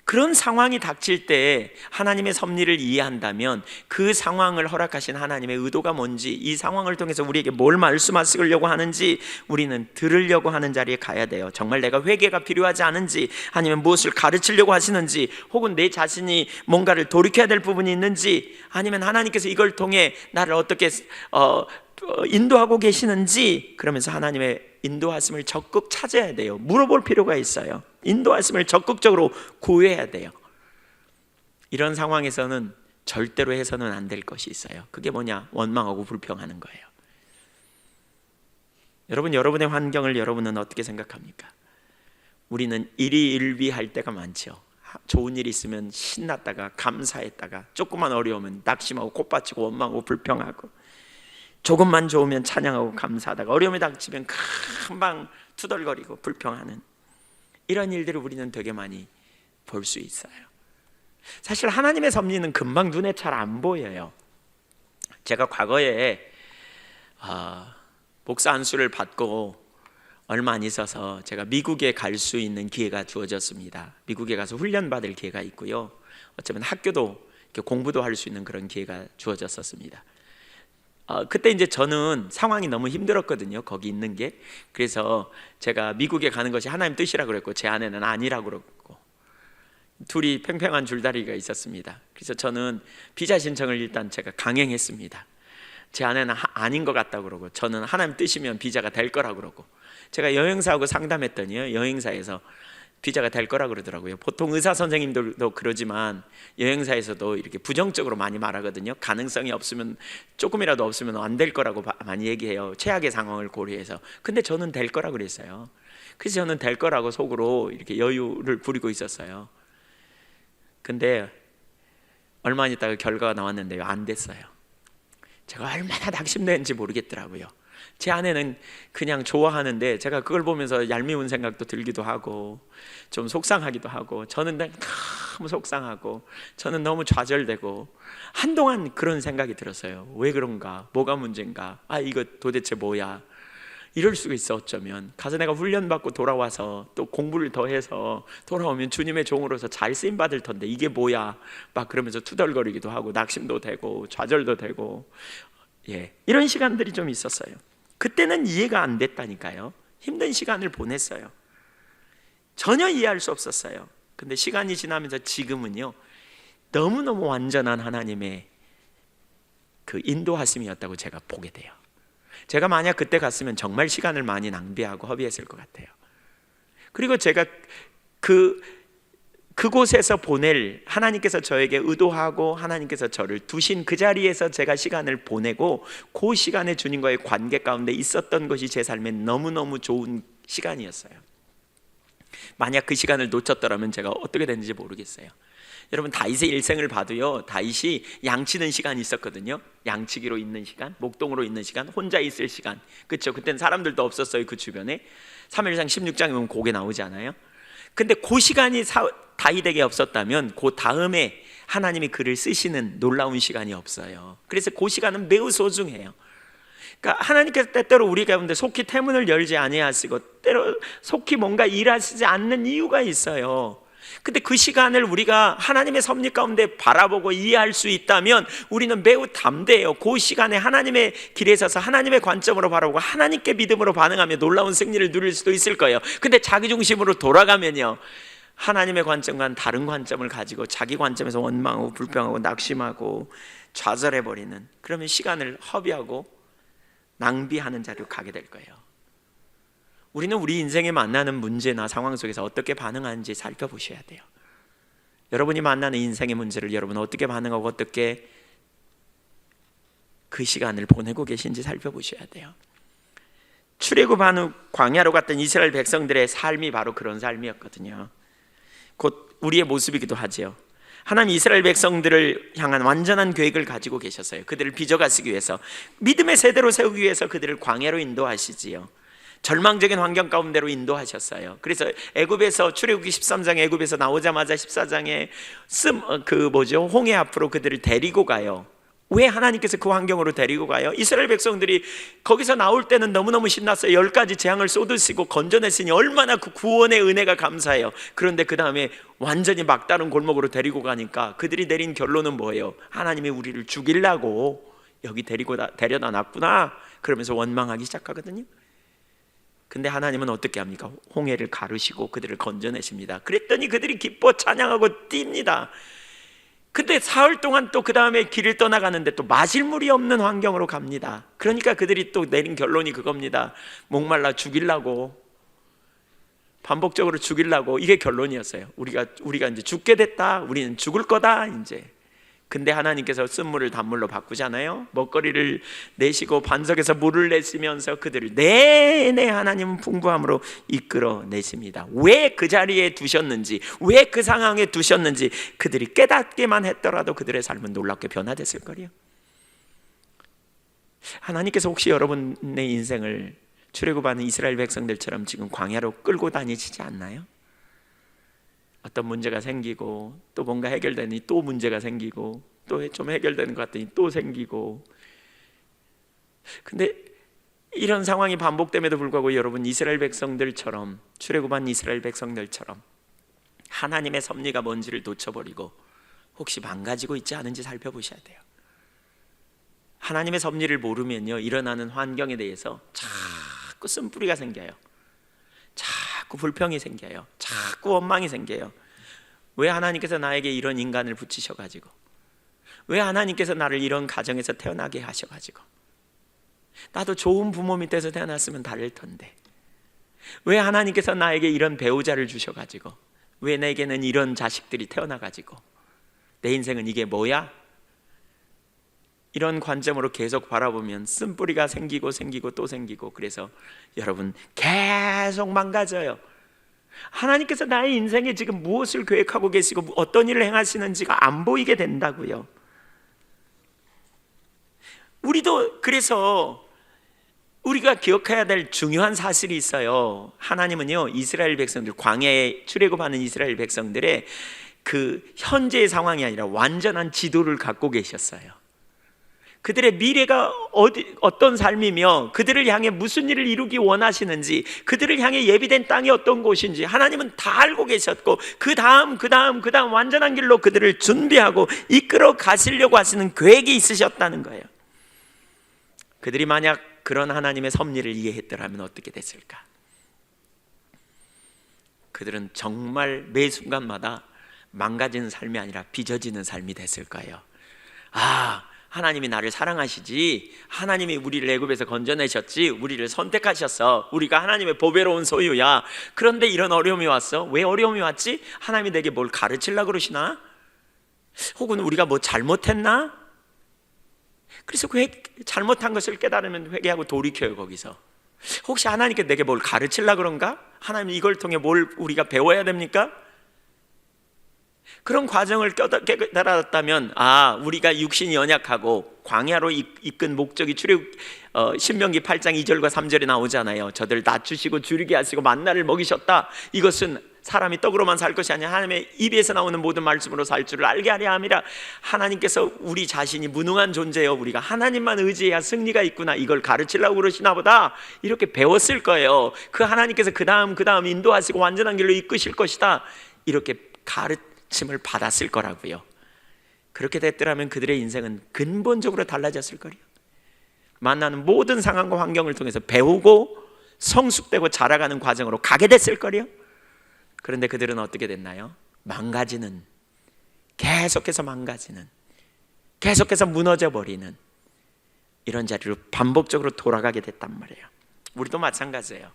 그런 상황이 닥칠 때 하나님의 섭리를 이해한다면 그 상황을 허락하신 하나님의 의도가 뭔지, 이 상황을 통해서 우리에게 뭘 말씀하시려고 하는지 우리는 들으려고 하는 자리에 가야 돼요. 정말 내가 회개가 필요하지 않은지, 아니면 무엇을 가르치려고 하시는지, 혹은 내 자신이 뭔가를 돌이켜야 될 부분이 있는지, 아니면 하나님께서 이걸 통해 나를 어떻게 인도하고 계시는지, 그러면서 하나님의 인도하심을 적극 찾아야 돼요. 물어볼 필요가 있어요. 인도하심을 적극적으로 구해야 돼요. 이런 상황에서는 절대로 해서는 안 될 것이 있어요. 그게 뭐냐? 원망하고 불평하는 거예요. 여러분, 여러분의 환경을 여러분은 어떻게 생각합니까? 우리는 일희일비할 때가 많죠. 좋은 일이 있으면 신났다가 감사했다가, 조그만 어려우면 낙심하고 콧받치고 원망하고 불평하고, 조금만 좋으면 찬양하고 감사하다가 어려움이 닥치면 금방 투덜거리고 불평하는, 이런 일들을 우리는 되게 많이 볼 수 있어요. 사실 하나님의 섭리는 금방 눈에 잘 안 보여요. 제가 과거에 목사 안수를 받고 얼마 안 있어서 제가 미국에 갈 수 있는 기회가 주어졌습니다. 미국에 가서 훈련받을 기회가 있고요, 어쩌면 학교도 공부도 할 수 있는 그런 기회가 주어졌었습니다. 그때 이제 저는 상황이 너무 힘들었거든요, 거기 있는 게. 그래서 제가 미국에 가는 것이 하나님 뜻이라고 그랬고, 제 아내는 아니라고 그랬고, 둘이 팽팽한 줄다리기가 있었습니다. 그래서 저는 비자 신청을 일단 제가 강행했습니다. 제 아내는 아닌 것 같다고 그러고, 저는 하나님 뜻이면 비자가 될 거라고 그러고, 제가 여행사하고 상담했더니요, 여행사에서 비자가 될 거라고 그러더라고요. 보통 의사 선생님들도 그러지만 여행사에서도 이렇게 부정적으로 많이 말하거든요. 가능성이 없으면, 조금이라도 없으면 안 될 거라고 많이 얘기해요, 최악의 상황을 고려해서. 근데 저는 될 거라고 그랬어요. 그래서 저는 될 거라고 속으로 이렇게 여유를 부리고 있었어요. 근데 얼마 있다가 결과가 나왔는데요, 안 됐어요. 제가 얼마나 낙심되는지 모르겠더라고요. 제 아내는 그냥 좋아하는데 제가 그걸 보면서 얄미운 생각도 들기도 하고 좀 속상하기도 하고, 저는 너무 속상하고 저는 너무 좌절되고, 한동안 그런 생각이 들었어요. 왜 그런가? 뭐가 문제인가? 이거 도대체 뭐야? 이럴 수가 있어. 어쩌면 가서 내가 훈련받고 돌아와서 또 공부를 더 해서 돌아오면 주님의 종으로서 잘 쓰임받을 텐데 이게 뭐야? 막 그러면서 투덜거리기도 하고 낙심도 되고 좌절도 되고, 이런 시간들이 좀 있었어요. 그때는 이해가 안 됐다니까요. 힘든 시간을 보냈어요. 전혀 이해할 수 없었어요. 근데 시간이 지나면서 지금은요, 너무너무 완전한 하나님의 그 인도하심이었다고 제가 보게 돼요. 제가 만약 그때 갔으면 정말 시간을 많이 낭비하고 허비했을 것 같아요. 그리고 제가 그곳에서 보낼, 하나님께서 저에게 의도하고 하나님께서 저를 두신 그 자리에서 제가 시간을 보내고, 그 시간에 주님과의 관계 가운데 있었던 것이 제 삶에 너무너무 좋은 시간이었어요. 만약 그 시간을 놓쳤더라면 제가 어떻게 됐는지 모르겠어요. 여러분, 다윗의 일생을 봐도요, 다윗이 양치는 시간이 있었거든요. 양치기로 있는 시간, 목동으로 있는 시간, 혼자 있을 시간. 그렇죠? 그때는 사람들도 없었어요, 그 주변에. 사무엘상 16장에 보면 그게 나오지 않아요? 근데 그 시간이 다윗에게 없었다면 그 다음에 하나님이 그를 쓰시는 놀라운 시간이 없어요. 그래서 그 시간은 매우 소중해요. 그러니까 하나님께서 때때로 우리 가운데 속히 태문을 열지 아니하시고 때로 속히 뭔가 일하시지 않는 이유가 있어요. 근데 그 시간을 우리가 하나님의 섭리 가운데 바라보고 이해할 수 있다면 우리는 매우 담대해요. 그 시간에 하나님의 길에 서서 하나님의 관점으로 바라보고 하나님께 믿음으로 반응하며 놀라운 승리를 누릴 수도 있을 거예요. 근데 자기 중심으로 돌아가면요, 하나님의 관점과는 다른 관점을 가지고 자기 관점에서 원망하고 불평하고 낙심하고 좌절해버리는, 그러면 시간을 허비하고 낭비하는 자리로 가게 될 거예요. 우리는 우리 인생에 만나는 문제나 상황 속에서 어떻게 반응하는지 살펴보셔야 돼요. 여러분이 만나는 인생의 문제를 여러분은 어떻게 반응하고 어떻게 그 시간을 보내고 계신지 살펴보셔야 돼요. 출애굽한 후 광야로 갔던 이스라엘 백성들의 삶이 바로 그런 삶이었거든요. 곧 우리의 모습이기도 하죠. 하나님 이스라엘 백성들을 향한 완전한 계획을 가지고 계셨어요. 그들을 빚어가시기 위해서, 믿음의 세대로 세우기 위해서 그들을 광야로 인도하시지요. 절망적인 환경 가운데로 인도하셨어요. 그래서 애굽에서, 출애굽기 13장에 애굽에서 나오자마자 14장에 홍해 앞으로 그들을 데리고 가요. 왜 하나님께서 그 환경으로 데리고 가요? 이스라엘 백성들이 거기서 나올 때는 너무너무 신났어요. 10가지 재앙을 쏟으시고 건져냈으니 얼마나 그 구원의 은혜가 감사해요. 그런데 그 다음에 완전히 막다른 골목으로 데리고 가니까 그들이 내린 결론은 뭐예요? 하나님이 우리를 죽이려고 여기 데려다 놨구나, 그러면서 원망하기 시작하거든요. 근데 하나님은 어떻게 합니까? 홍해를 가르시고 그들을 건져내십니다. 그랬더니 그들이 기뻐 찬양하고 뜁니다. 근데 사흘 동안 또 그 다음에 길을 떠나가는데 또 마실 물이 없는 환경으로 갑니다. 그러니까 그들이 또 내린 결론이 그겁니다. 목말라 죽이려고, 반복적으로 죽이려고. 이게 결론이었어요. 우리가 이제 죽게 됐다. 우리는 죽을 거다 이제. 근데 하나님께서 쓴물을 단물로 바꾸잖아요. 먹거리를 내시고 반석에서 물을 내시면서 그들을 내내 하나님은 풍부함으로 이끌어내십니다. 왜 그 자리에 두셨는지, 왜 그 상황에 두셨는지 그들이 깨닫기만 했더라도 그들의 삶은 놀랍게 변화됐을 거예요. 하나님께서 혹시 여러분의 인생을 출애굽하는 이스라엘 백성들처럼 지금 광야로 끌고 다니시지 않나요? 어떤 문제가 생기고 또 뭔가 해결되니 또 문제가 생기고 또 좀 해결되는 것 같더니 또 생기고. 근데 이런 상황이 반복됨에도 불구하고 여러분, 이스라엘 백성들처럼, 출애굽한 이스라엘 백성들처럼 하나님의 섭리가 뭔지를 놓쳐버리고 혹시 망가지고 있지 않은지 살펴보셔야 돼요. 하나님의 섭리를 모르면요, 일어나는 환경에 대해서 자꾸 쓴뿌리가 생겨요. 자꾸 불평이 생겨요. 자꾸 원망이 생겨요. 왜 하나님께서 나에게 이런 인간을 붙이셔가지고, 왜 하나님께서 나를 이런 가정에서 태어나게 하셔가지고, 나도 좋은 부모 밑에서 태어났으면 다를 텐데, 왜 하나님께서 나에게 이런 배우자를 주셔가지고, 왜 내게는 이런 자식들이 태어나가지고 내 인생은 이게 뭐야? 이런 관점으로 계속 바라보면 쓴뿌리가 생기고 또 생기고, 그래서 여러분 계속 망가져요. 하나님께서 나의 인생에 지금 무엇을 계획하고 계시고 어떤 일을 행하시는지가 안 보이게 된다고요. 우리도 그래서 우리가 기억해야 될 중요한 사실이 있어요. 하나님은요, 이스라엘 백성들, 광야에 출애굽하는 이스라엘 백성들의 그 현재의 상황이 아니라 완전한 지도를 갖고 계셨어요. 그들의 미래가 어떤 삶이며 그들을 향해 무슨 일을 이루기 원하시는지, 그들을 향해 예비된 땅이 어떤 곳인지 하나님은 다 알고 계셨고, 그 다음 완전한 길로 그들을 준비하고 이끌어 가시려고 하시는 계획이 있으셨다는 거예요. 그들이 만약 그런 하나님의 섭리를 이해했더라면 어떻게 됐을까? 그들은 정말 매 순간마다 망가지는 삶이 아니라 빚어지는 삶이 됐을 거예요. 하나님이 나를 사랑하시지, 하나님이 우리를 애굽에서 건져내셨지, 우리를 선택하셨어, 우리가 하나님의 보배로운 소유야. 그런데 이런 어려움이 왔어. 왜 어려움이 왔지? 하나님이 내게 뭘 가르치려고 그러시나? 혹은 우리가 뭐 잘못했나? 그래서 잘못한 것을 깨달으면 회개하고 돌이켜요. 거기서 혹시 하나님께 내게 뭘 가르치려고 그런가? 하나님 이걸 통해 뭘 우리가 배워야 됩니까? 그런 과정을 깨달았다면, 우리가 육신이 연약하고 광야로 이끈 목적이 신명기 8장 2절과 3절에 나오잖아요. 저들 낮추시고 줄이게 하시고 만나를 먹이셨다. 이것은 사람이 떡으로만 살 것이 아니라 하나님의 입에서 나오는 모든 말씀으로 살 줄을 알게 하려 함이라. 하나님께서 우리 자신이 무능한 존재요, 우리가 하나님만 의지해야 승리가 있구나, 이걸 가르치려고 그러시나 보다, 이렇게 배웠을 거예요. 그 하나님께서 그 다음 인도하시고 완전한 길로 이끄실 것이다, 이렇게 가르침을 받았을 거라고요. 그렇게 됐더라면 그들의 인생은 근본적으로 달라졌을 거예요. 만나는 모든 상황과 환경을 통해서 배우고 성숙되고 자라가는 과정으로 가게 됐을 거예요. 그런데 그들은 어떻게 됐나요? 망가지는, 계속해서 망가지는, 계속해서 무너져 버리는 이런 자리로 반복적으로 돌아가게 됐단 말이에요. 우리도 마찬가지예요.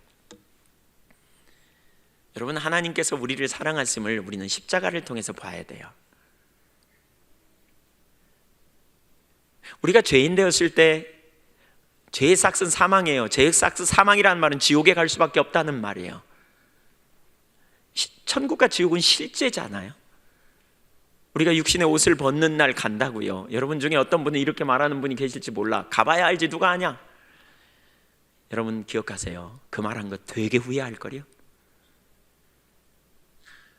여러분, 하나님께서 우리를 사랑하심을 우리는 십자가를 통해서 봐야 돼요. 우리가 죄인 되었을 때 죄의 삭은 사망이에요. 죄의 삭은 사망이라는 말은 지옥에 갈 수밖에 없다는 말이에요. 천국과 지옥은 실제잖아요. 우리가 육신의 옷을 벗는 날 간다고요. 여러분 중에 어떤 분은 이렇게 말하는 분이 계실지 몰라. 가봐야 알지 누가 아냐. 여러분 기억하세요. 그 말한 거 되게 후회할 거요.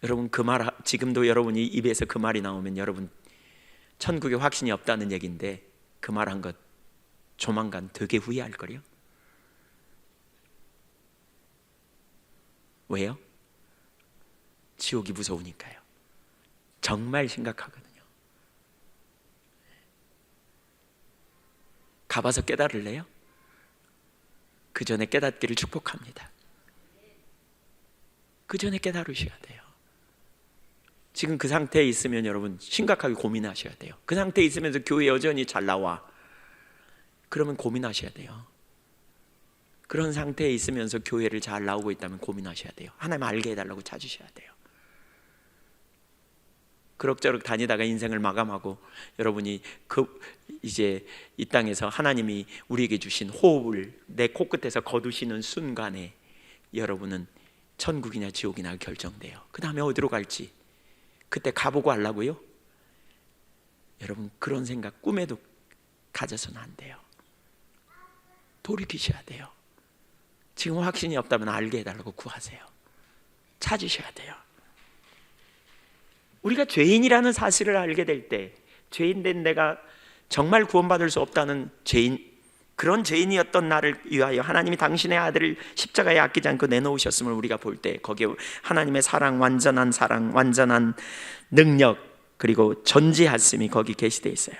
여러분 그 말, 지금도 여러분이 입에서 그 말이 나오면 여러분 천국에 확신이 없다는 얘기인데, 그 말한 것 조만간 되게 후회할 거요. 왜요? 지옥이 무서우니까요. 정말 심각하거든요. 가봐서 깨달을래요? 그 전에 깨닫기를 축복합니다. 그 전에 깨달으셔야 돼요. 지금 그 상태에 있으면 여러분 심각하게 고민하셔야 돼요. 그 상태에 있으면서 교회 여전히 잘 나와, 그러면 고민하셔야 돼요. 그런 상태에 있으면서 교회를 잘 나오고 있다면 고민하셔야 돼요. 하나님 알게 해달라고 찾으셔야 돼요. 그럭저럭 다니다가 인생을 마감하고 여러분이 이제 이 땅에서 하나님이 우리에게 주신 호흡을 내 코끝에서 거두시는 순간에 여러분은 천국이냐 지옥이냐 결정돼요. 그 다음에 어디로 갈지 그때 가보고 하려고요? 여러분 그런 생각 꿈에도 가져서는 안 돼요. 돌이키셔야 돼요. 지금 확신이 없다면 알게 해달라고 구하세요. 찾으셔야 돼요. 우리가 죄인이라는 사실을 알게 될 때, 죄인된 내가 정말 구원받을 수 없다는 죄인, 그런 죄인이었던 나를 위하여 하나님이 당신의 아들을 십자가에 아끼지 않고 내놓으셨음을 우리가 볼 때, 거기에 하나님의 사랑, 완전한 능력, 그리고 전지하심이 거기 게시되어 있어요.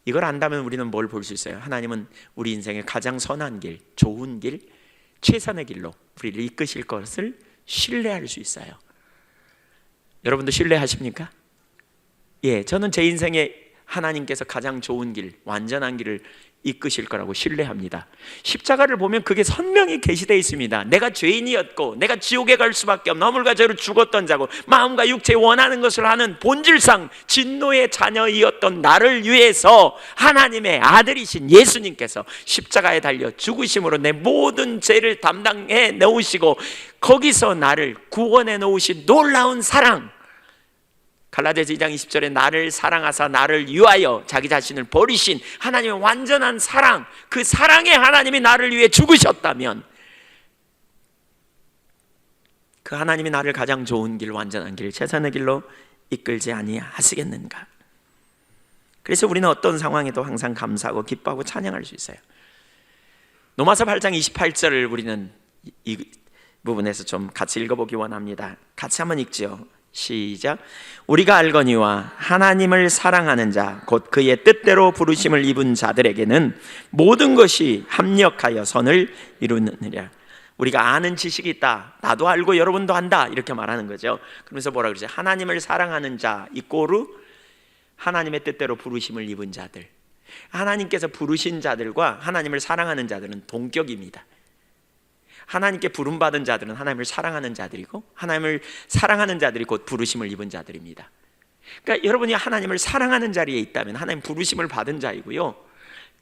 이걸 안다면 우리는 뭘 볼 수 있어요? 하나님은 우리 인생의 가장 선한 길, 좋은 길, 최선의 길로 우리를 이끄실 것을 신뢰할 수 있어요. 여러분도 신뢰하십니까? 예, 저는 제 인생에 하나님께서 가장 좋은 길, 완전한 길을 이끄실 거라고 신뢰합니다. 십자가를 보면 그게 선명히 게시되어 있습니다. 내가 죄인이었고 내가 지옥에 갈 수밖에 없는 허물과 죄로 죽었던 자고 마음과 육체에 원하는 것을 하는 본질상 진노의 자녀이었던 나를 위해서 하나님의 아들이신 예수님께서 십자가에 달려 죽으심으로 내 모든 죄를 담당해 놓으시고 거기서 나를 구원해 놓으신 놀라운 사랑, 갈라디아서 2장 20절에 나를 사랑하사 나를 위하여 자기 자신을 버리신 하나님의 완전한 사랑, 그 사랑의 하나님이 나를 위해 죽으셨다면 그 하나님이 나를 가장 좋은 길, 완전한 길, 최선의 길로 이끌지 아니하시겠는가? 그래서 우리는 어떤 상황에도 항상 감사하고 기뻐하고 찬양할 수 있어요. 로마서 8장 28절을 우리는 이 부분에서 좀 같이 읽어보기 원합니다. 같이 한번 읽지요. 시작. 우리가 알거니와 하나님을 사랑하는 자 곧 그의 뜻대로 부르심을 입은 자들에게는 모든 것이 합력하여 선을 이루느니라. 우리가 아는 지식이 있다, 나도 알고 여러분도 안다, 이렇게 말하는 거죠. 그러면서 뭐라 그러죠? 하나님을 사랑하는 자 이꼬르 하나님의 뜻대로 부르심을 입은 자들. 하나님께서 부르신 자들과 하나님을 사랑하는 자들은 동격입니다. 하나님께 부름받은 자들은 하나님을 사랑하는 자들이고 하나님을 사랑하는 자들이 곧 부르심을 입은 자들입니다. 그러니까 여러분이 하나님을 사랑하는 자리에 있다면 하나님 부르심을 받은 자이고요,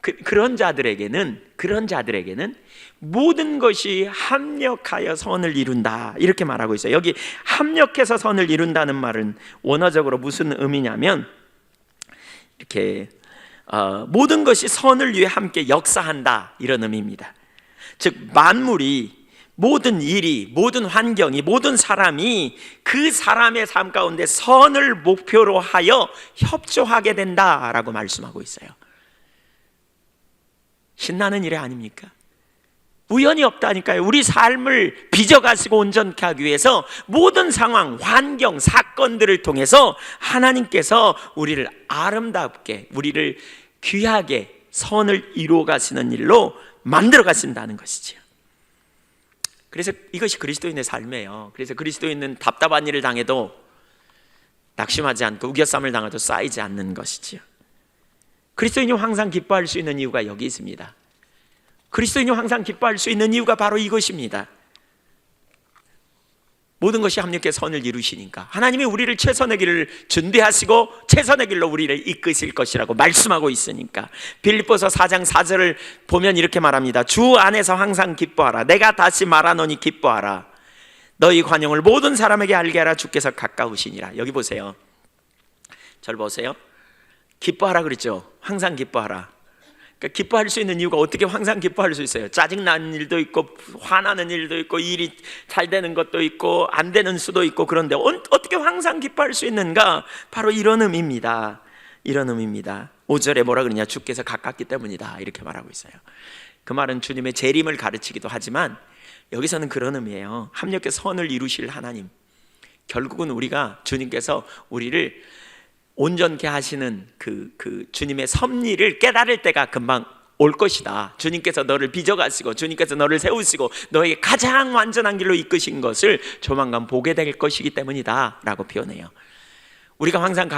그런 자들에게는 모든 것이 합력하여 선을 이룬다, 이렇게 말하고 있어요. 여기 합력해서 선을 이룬다는 말은 원어적으로 무슨 의미냐면 이렇게 모든 것이 선을 위해 함께 역사한다, 이런 의미입니다. 즉 만물이, 모든 일이, 모든 환경이, 모든 사람이 그 사람의 삶 가운데 선을 목표로 하여 협조하게 된다라고 말씀하고 있어요. 신나는 일 아닙니까? 우연이 없다니까요. 우리 삶을 빚어가시고 온전케 하기 위해서 모든 상황, 환경, 사건들을 통해서 하나님께서 우리를 아름답게, 우리를 귀하게 선을 이루어 가시는 일로 만들어 가신다는 것이죠. 그래서 이것이 그리스도인의 삶이에요. 그래서 그리스도인은 답답한 일을 당해도 낙심하지 않고 우겨쌈을 당해도 쌓이지 않는 것이지요. 그리스도인이 항상 기뻐할 수 있는 이유가 여기 있습니다. 그리스도인이 항상 기뻐할 수 있는 이유가 바로 이것입니다. 모든 것이 합력해 선을 이루시니까 하나님이 우리를 최선의 길을 준비하시고 최선의 길로 우리를 이끄실 것이라고 말씀하고 있으니까. 빌립보서 4장 4절을 보면 이렇게 말합니다. 주 안에서 항상 기뻐하라. 내가 다시 말하노니 기뻐하라. 너희 관용을 모든 사람에게 알게 하라. 주께서 가까우시니라. 여기 보세요. 저를 보세요. 기뻐하라 그랬죠. 항상 기뻐하라. 그러니까 기뻐할 수 있는 이유가, 어떻게 항상 기뻐할 수 있어요? 짜증나는 일도 있고 화나는 일도 있고 일이 잘 되는 것도 있고 안 되는 수도 있고, 그런데 어떻게 항상 기뻐할 수 있는가? 바로 이런 의미입니다. 이런 의미입니다. 5절에 뭐라 그러냐? 주께서 가깝기 때문이다, 이렇게 말하고 있어요. 그 말은 주님의 재림을 가르치기도 하지만 여기서는 그런 의미예요. 합력해 선을 이루실 하나님, 결국은 우리가 주님께서 우리를 온전케 하시는 그 주님의 섭리를 깨달을 때가 금방 올 것이다. 주님께서 너를 빚어가시고 주님께서 너를 세우시고 너에게 가장 완전한 길로 이끄신 것을 조만간 보게 될 것이기 때문이다 라고 표현해요. 우리가 항상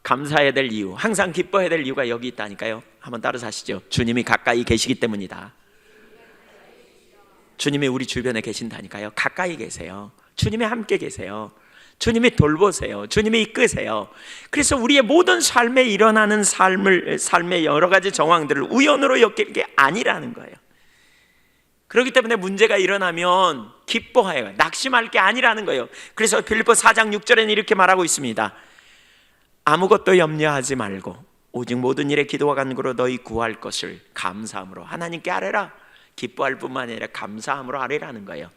감사해야 될 이유, 항상 기뻐해야 될 이유가 여기 있다니까요. 한번 따라서 하시죠. 주님이 가까이 계시기 때문이다. 주님이 우리 주변에 계신다니까요. 가까이 계세요. 주님이 함께 계세요. 주님이 돌보세요. 주님이 이끄세요. 그래서 우리의 모든 삶에 일어나는 삶의 여러 가지 정황들을 우연으로 엮일 게 아니라는 거예요. 그렇기 때문에 문제가 일어나면 기뻐해요. 낙심할 게 아니라는 거예요. 그래서 빌립보 4장 6절에는 이렇게 말하고 있습니다. 아무것도 염려하지 말고 오직 모든 일에 기도와 간구로 너희 구할 것을 감사함으로 하나님께 아뢰라. 기뻐할 뿐만 아니라 감사함으로 아뢰라는 거예요.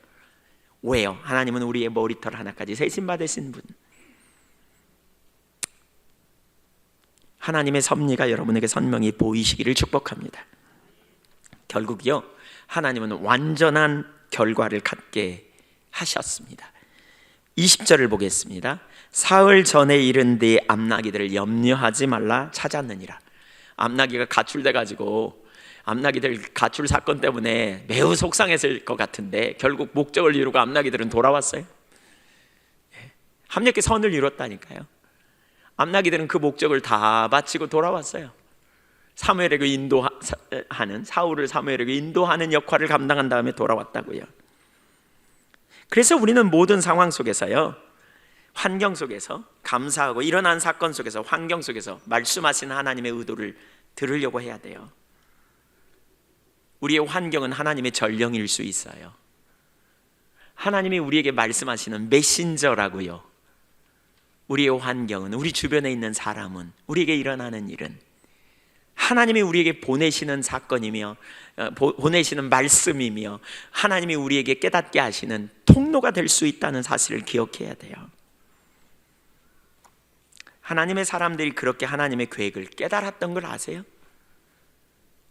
왜요? 하나님은 우리의 머리털 하나까지 세심 받으신 분. 하나님의 섭리가 여러분에게 선명히 보이시기를 축복합니다. 결국요, 하나님은 완전한 결과를 갖게 하셨습니다. 20절을 보겠습니다. 사흘 전에 이른 네 암나기들을 염려하지 말라 찾았느니라. 암나기가 가출돼 가지고 암나기들 가출 사건 때문에 매우 속상했을 것 같은데 결국 목적을 이루고 암나기들은 돌아왔어요. 합력의 선을 이뤘다니까요. 암나기들은 그 목적을 다 바치고 돌아왔어요. 사무엘에게 사울을 사무엘에게 인도하는 역할을 감당한 다음에 돌아왔다고요. 그래서 우리는 모든 상황 속에서요, 환경 속에서 감사하고 일어난 사건 속에서 환경 속에서 말씀하신 하나님의 의도를 들으려고 해야 돼요. 우리의 환경은 하나님의 전령일 수 있어요. 하나님이 우리에게 말씀하시는 메신저라고요. 우리의 환경은, 우리 주변에 있는 사람은, 우리에게 일어나는 일은 하나님이 우리에게 보내시는 사건이며 보내시는 말씀이며 하나님이 우리에게 깨닫게 하시는 통로가 될 수 있다는 사실을 기억해야 돼요. 하나님의 사람들이 그렇게 하나님의 계획을 깨달았던 걸 아세요?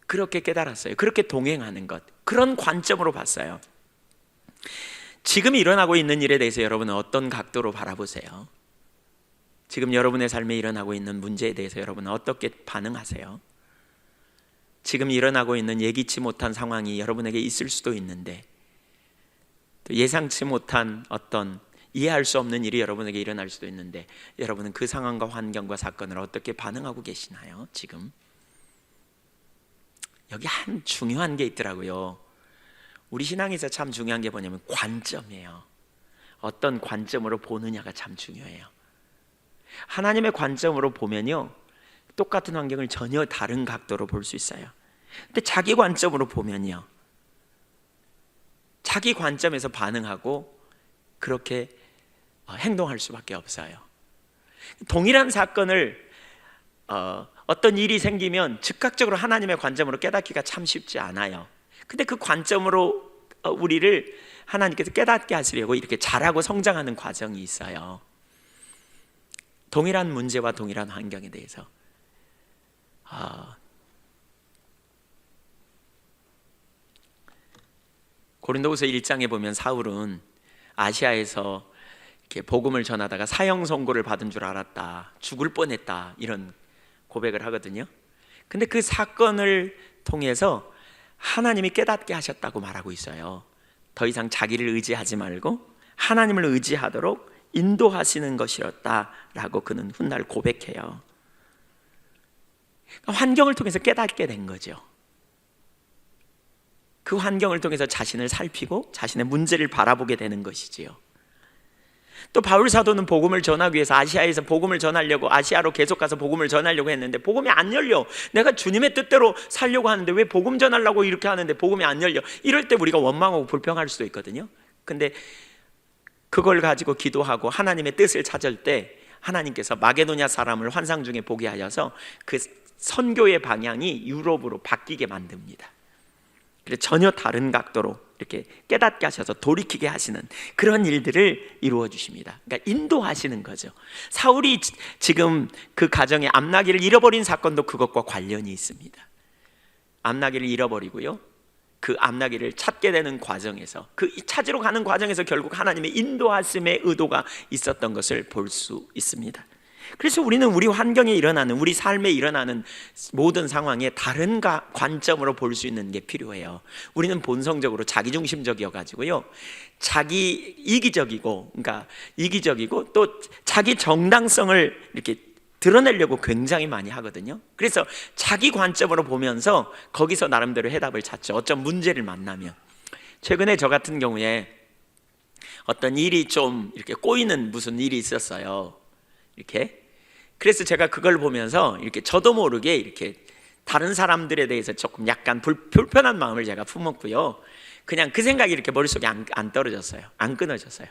그렇게 깨달았어요. 그렇게 동행하는 것, 그런 관점으로 봤어요. 지금 일어나고 있는 일에 대해서 여러분은 어떤 각도로 바라보세요? 지금 여러분의 삶에 일어나고 있는 문제에 대해서 여러분은 어떻게 반응하세요? 지금 일어나고 있는 예기치 못한 상황이 여러분에게 있을 수도 있는데, 또 예상치 못한 어떤 이해할 수 없는 일이 여러분에게 일어날 수도 있는데, 여러분은 그 상황과 환경과 사건을 어떻게 반응하고 계시나요? 지금 여기 한 중요한 게 있더라고요. 우리 신앙에서 참 중요한 게 뭐냐면 관점이에요. 어떤 관점으로 보느냐가 참 중요해요. 하나님의 관점으로 보면요, 똑같은 환경을 전혀 다른 각도로 볼 수 있어요. 근데 자기 관점으로 보면요, 자기 관점에서 반응하고 그렇게 행동할 수밖에 없어요. 동일한 사건을 어떤 일이 생기면 즉각적으로 하나님의 관점으로 깨닫기가 참 쉽지 않아요. 근데 그 관점으로 우리를 하나님께서 깨닫게 하시려고 이렇게 자라고 성장하는 과정이 있어요. 동일한 문제와 동일한 환경에 대해서. 고린도후서 1장에 보면 사울은 아시아에서 이렇게 복음을 전하다가 사형 선고를 받은 줄 알았다, 죽을 뻔했다, 이런 고백을 하거든요. 근데 그 사건을 통해서 하나님이 깨닫게 하셨다고 말하고 있어요. 더 이상 자기를 의지하지 말고 하나님을 의지하도록 인도하시는 것이었다라고 그는 훗날 고백해요. 환경을 통해서 깨닫게 된 거죠. 그 환경을 통해서 자신을 살피고 자신의 문제를 바라보게 되는 것이지요. 또 바울 사도는 복음을 전하기 위해서 아시아에서 복음을 전하려고, 아시아로 계속 가서 복음을 전하려고 했는데 복음이 안 열려. 내가 주님의 뜻대로 살려고 하는데 왜 복음 전하려고 이렇게 하는데 복음이 안 열려. 이럴 때 우리가 원망하고 불평할 수도 있거든요. 근데 그걸 가지고 기도하고 하나님의 뜻을 찾을 때 하나님께서 마게도냐 사람을 환상 중에 보게 하여서 그 선교의 방향이 유럽으로 바뀌게 만듭니다. 그래서 전혀 다른 각도로 이렇게 깨닫게 하셔서 돌이키게 하시는 그런 일들을 이루어 주십니다. 그러니까 인도하시는 거죠. 사울이 지금 그 가정에 암나기를 잃어버린 사건도 그것과 관련이 있습니다. 암나기를 잃어버리고요, 그 암나기를 찾게 되는 과정에서, 그 찾으러 가는 과정에서 결국 하나님의 인도하심의 의도가 있었던 것을 볼 수 있습니다. 그래서 우리는 우리 환경에 일어나는, 우리 삶에 일어나는 모든 상황에 다른 관점으로 볼 수 있는 게 필요해요. 우리는 본성적으로 자기중심적이어 가지고요, 자기 이기적이고, 그러니까 이기적이고 또 자기 정당성을 이렇게 드러내려고 굉장히 많이 하거든요. 그래서 자기 관점으로 보면서 거기서 나름대로 해답을 찾죠. 어떤 문제를 만나면. 최근에 저 같은 경우에 어떤 일이 좀 이렇게 꼬이는 무슨 일이 있었어요. 이렇게. 그래서 제가 그걸 보면서 이렇게 저도 모르게 이렇게 다른 사람들에 대해서 조금 약간 불편한 마음을 제가 품었고요. 그냥 그 생각이 이렇게 머릿속에 안 떨어졌어요. 안 끊어졌어요.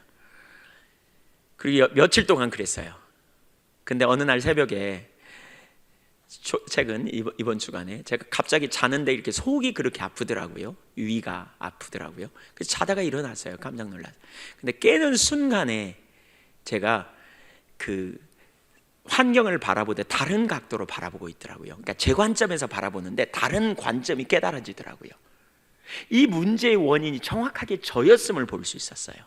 그리고 며칠 동안 그랬어요. 근데 어느 날 새벽에, 최근 이번 주간에 제가 갑자기 자는데 이렇게 속이 그렇게 아프더라고요. 위가 아프더라고요. 그래서 자다가 일어났어요. 깜짝 놀라서. 근데 깨는 순간에 제가 그 환경을 바라보되 다른 각도로 바라보고 있더라고요. 그러니까 제 관점에서 바라보는데 다른 관점이 깨달아지더라고요. 이 문제의 원인이 정확하게 저였음을 볼 수 있었어요.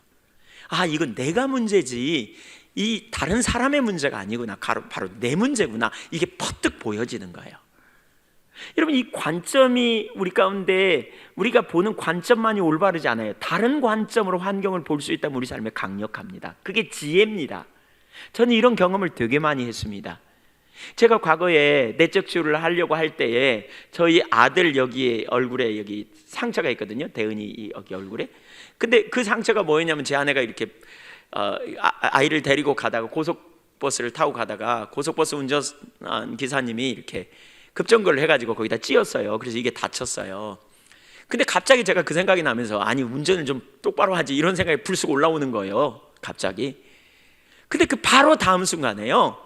아, 이건 내가 문제지 이 다른 사람의 문제가 아니구나, 바로 내 문제구나, 이게 퍼뜩 보여지는 거예요. 여러분, 이 관점이 우리 가운데, 우리가 보는 관점만이 올바르지 않아요. 다른 관점으로 환경을 볼 수 있다면 우리 삶에 강력합니다. 그게 지혜입니다. 저는 이런 경험을 되게 많이 했습니다. 제가 과거에 내적 치유를 하려고 할 때에 저희 아들 여기에 얼굴에 여기 상처가 있거든요. 대은이 여기 얼굴에. 근데 그 상처가 뭐였냐면, 제 아내가 이렇게 아이를 데리고 가다가 고속버스를 타고 가다가 고속버스 운전 기사님이 이렇게 급정거를 해가지고 거기다 찧었어요. 그래서 이게 다쳤어요. 근데 갑자기 제가 그 생각이 나면서, 아니 운전을 좀 똑바로 하지, 이런 생각이 불쑥 올라오는 거예요. 갑자기. 근데 그 바로 다음 순간에요,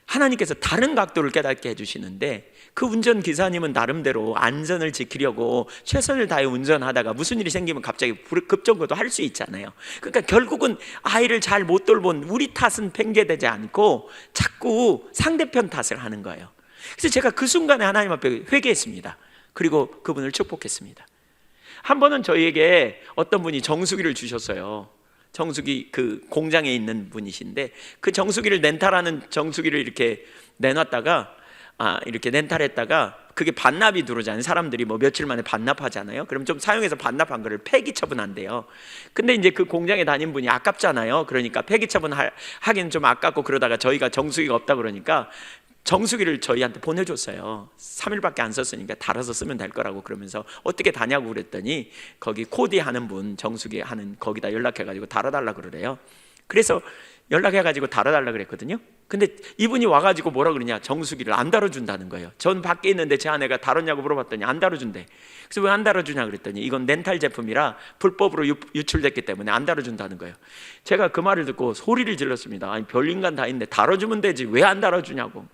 하나님께서 다른 각도를 깨닫게 해주시는데, 그 운전기사님은 나름대로 안전을 지키려고 최선을 다해 운전하다가 무슨 일이 생기면 갑자기 급정거도 할 수 있잖아요. 그러니까 결국은 아이를 잘 못 돌본 우리 탓은 핑계대지 않고 자꾸 상대편 탓을 하는 거예요. 그래서 제가 그 순간에 하나님 앞에 회개했습니다. 그리고 그분을 축복했습니다. 한 번은 저희에게 어떤 분이 정수기를 주셨어요. 정수기, 그 공장에 있는 분이신데, 그 정수기를 렌탈하는 정수기를 이렇게 내놨다가 이렇게 렌탈했다가 그게 반납이 들어오잖아요. 사람들이 뭐 며칠 만에 반납하잖아요. 그럼 좀 사용해서 반납한 거를 폐기 처분한대요. 근데 이제 그 공장에 다닌 분이 아깝잖아요. 그러니까 폐기 처분하기는 좀 아깝고, 그러다가 저희가 정수기가 없다 그러니까 정수기를 저희한테 보내줬어요. 3일밖에 안 썼으니까 달아서 쓰면 될 거라고. 그러면서 어떻게 다냐고 그랬더니 거기 코디 하는 분, 정수기 하는 거기다 연락해가지고 달아달라 그러래요. 그래서 연락해가지고 달아달라 그랬거든요. 근데 이분이 와가지고 뭐라 그러냐, 정수기를 안 달아준다는 거예요. 전 밖에 있는데 제 아내가 달았냐고 물어봤더니 안 달아준대. 그래서 왜 안 달아주냐 그랬더니 이건 렌탈 제품이라 불법으로 유출됐기 때문에 안 달아준다는 거예요. 제가 그 말을 듣고 소리를 질렀습니다. 아니, 별인간 다 있는데 달아주면 되지 왜 안 달아주냐고.